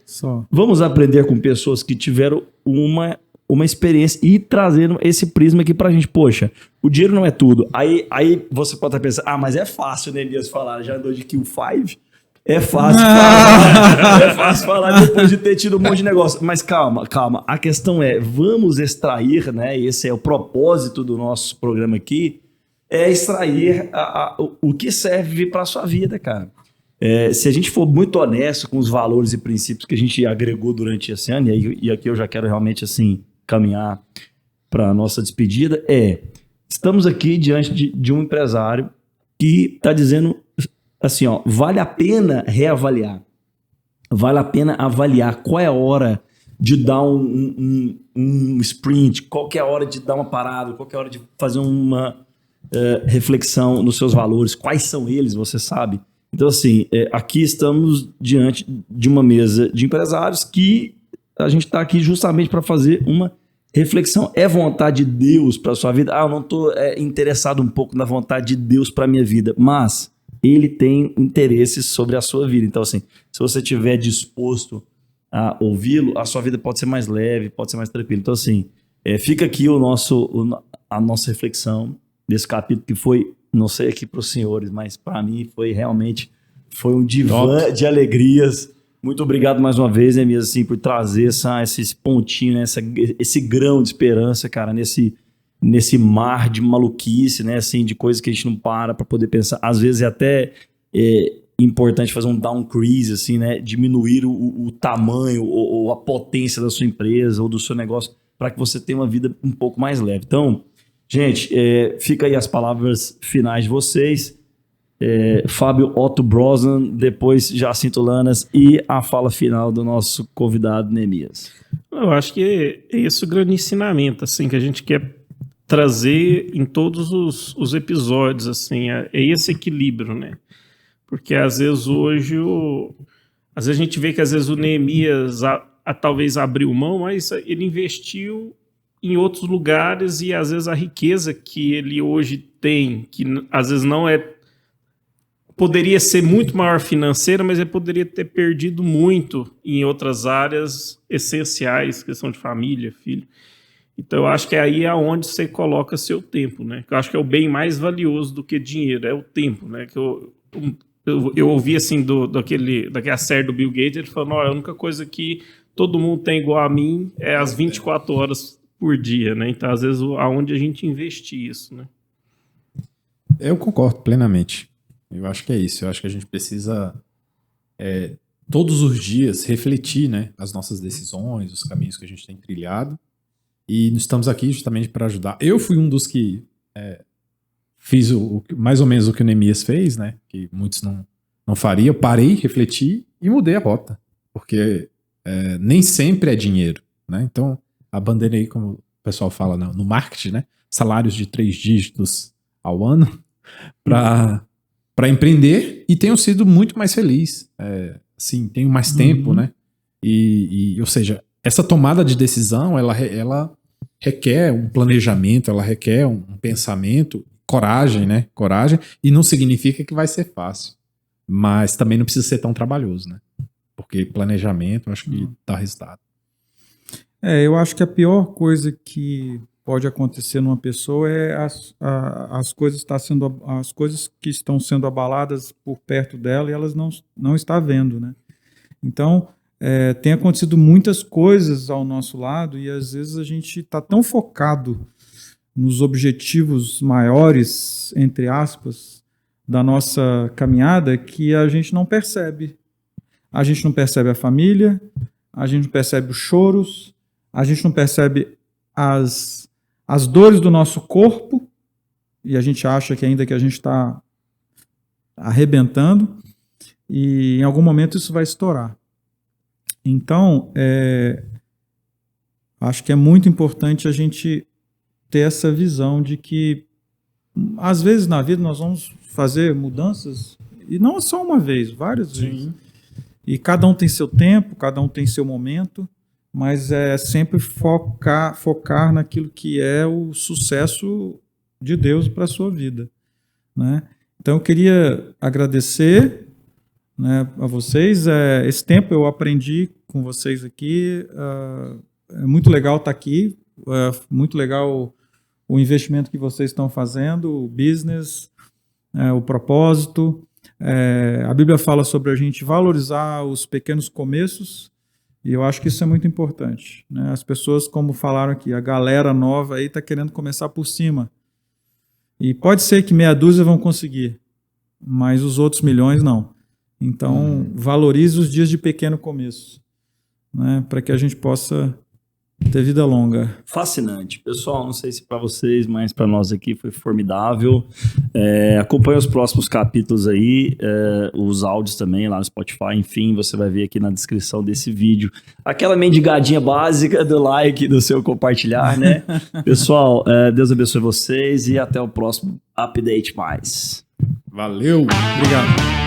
Vamos aprender com pessoas que tiveram uma experiência e trazendo esse prisma aqui pra gente. Poxa, o dinheiro não é tudo. Aí você pode estar pensando, mas é fácil, né, Elias, falar, já andou de Kill 5? É fácil falar. É fácil falar depois de ter tido um monte de negócio. Mas calma. A questão vamos extrair, né, esse é o propósito do nosso programa aqui, é extrair o que serve para a sua vida, cara. Se a gente for muito honesto com os valores e princípios que a gente agregou durante esse ano, e aqui eu já quero realmente assim caminhar para a nossa despedida, estamos aqui diante de um empresário que está dizendo assim, ó, vale a pena reavaliar, vale a pena avaliar qual é a hora de dar um sprint, qual que é a hora de dar uma parada, qual que é a hora de fazer uma reflexão nos seus valores, quais são eles, você sabe? Então, assim, aqui estamos diante de uma mesa de empresários que a gente está aqui justamente para fazer uma reflexão. É vontade de Deus para a sua vida? Eu não estou interessado um pouco na vontade de Deus para a minha vida, mas Ele tem interesses sobre a sua vida. Então, assim, se você estiver disposto a ouvi-lo, a sua vida pode ser mais leve, pode ser mais tranquila. Então, assim, fica aqui a nossa reflexão desse capítulo que foi, não sei aqui para os senhores, mas para mim foi um divã de alegrias. Muito obrigado mais uma vez, né, mesmo assim, por trazer esse pontinho, né, esse grão de esperança, cara, nesse mar de maluquice, né, assim, de coisas que a gente não para poder pensar. Às vezes é até importante fazer um downcrease, assim, né, diminuir o tamanho ou a potência da sua empresa ou do seu negócio para que você tenha uma vida um pouco mais leve. Então, gente, fica aí as palavras finais de vocês. Fábio Otto Brosnan, depois Jacinto Lanas e a fala final do nosso convidado Neemias. Eu acho que é esse o grande ensinamento assim, que a gente quer trazer em todos os episódios, assim, é esse equilíbrio, né? Porque às vezes hoje, às vezes a gente vê que às vezes o Neemias talvez abriu mão, mas ele investiu em outros lugares e às vezes a riqueza que ele hoje tem, que às vezes poderia ser muito maior financeira, mas ele poderia ter perdido muito em outras áreas essenciais, questão de família, filho. Então eu acho que é aí aonde você coloca seu tempo, né? Eu acho que é o bem mais valioso do que dinheiro, é o tempo, né? Que eu ouvi assim daquela série do Bill Gates, ele falando, a única coisa que todo mundo tem igual a mim é as 24 horas por dia, né? Então, às vezes, aonde a gente investir isso, né? Eu concordo plenamente. Eu acho que é isso. Eu acho que a gente precisa todos os dias refletir, né, as nossas decisões, os caminhos que a gente tem trilhado. E estamos aqui justamente para ajudar. Eu fui um dos que fiz mais ou menos o que o Neemias fez, né? Que muitos não fariam. Eu parei, refleti e mudei a rota. Porque nem sempre é dinheiro, né? Então, abandonei, como o pessoal fala no marketing, né? Salários de 3 dígitos ao ano para empreender e tenho sido muito mais feliz. Assim, tenho mais tempo, né? Ou seja, essa tomada de decisão, ela requer um planejamento, ela requer um pensamento, coragem, né? Coragem, e não significa que vai ser fácil. Mas também não precisa ser tão trabalhoso, né? Porque planejamento, eu acho que dá resultado. Eu acho que a pior coisa que pode acontecer numa pessoa é as coisas que estão sendo abaladas por perto dela e elas não está vendo, né? Então, tem acontecido muitas coisas ao nosso lado e às vezes a gente está tão focado nos objetivos maiores, entre aspas, da nossa caminhada que a gente não percebe. A gente não percebe a família, a gente não percebe os choros, a gente não percebe as dores do nosso corpo e a gente acha que ainda que a gente está arrebentando e em algum momento isso vai estourar. Então, acho que é muito importante a gente ter essa visão de que às vezes na vida nós vamos fazer mudanças e não só uma vez, várias vezes. E cada um tem seu tempo, cada um tem seu momento, mas é sempre focar naquilo que é o sucesso de Deus para a sua vida, né? Então eu queria agradecer, né, a vocês. Esse tempo eu aprendi com vocês aqui. É muito legal estar aqui, muito legal o investimento que vocês estão fazendo, o business, o propósito. A Bíblia fala sobre a gente valorizar os pequenos começos e eu acho que isso é muito importante, né? As pessoas, como falaram aqui, a galera nova aí está querendo começar por cima E pode ser que meia dúzia vão conseguir, mas os outros milhões não. Então, valorize os dias de pequeno começo, né, para que a gente possa ter vida longa. Fascinante. Pessoal, não sei se para vocês, mas para nós aqui foi formidável. Acompanhe os próximos capítulos aí, os áudios também lá no Spotify. Enfim, você vai ver aqui na descrição desse vídeo aquela mendigadinha básica do like, do seu compartilhar, né? Pessoal, Deus abençoe vocês e até o próximo Update Mais. Valeu! Obrigado.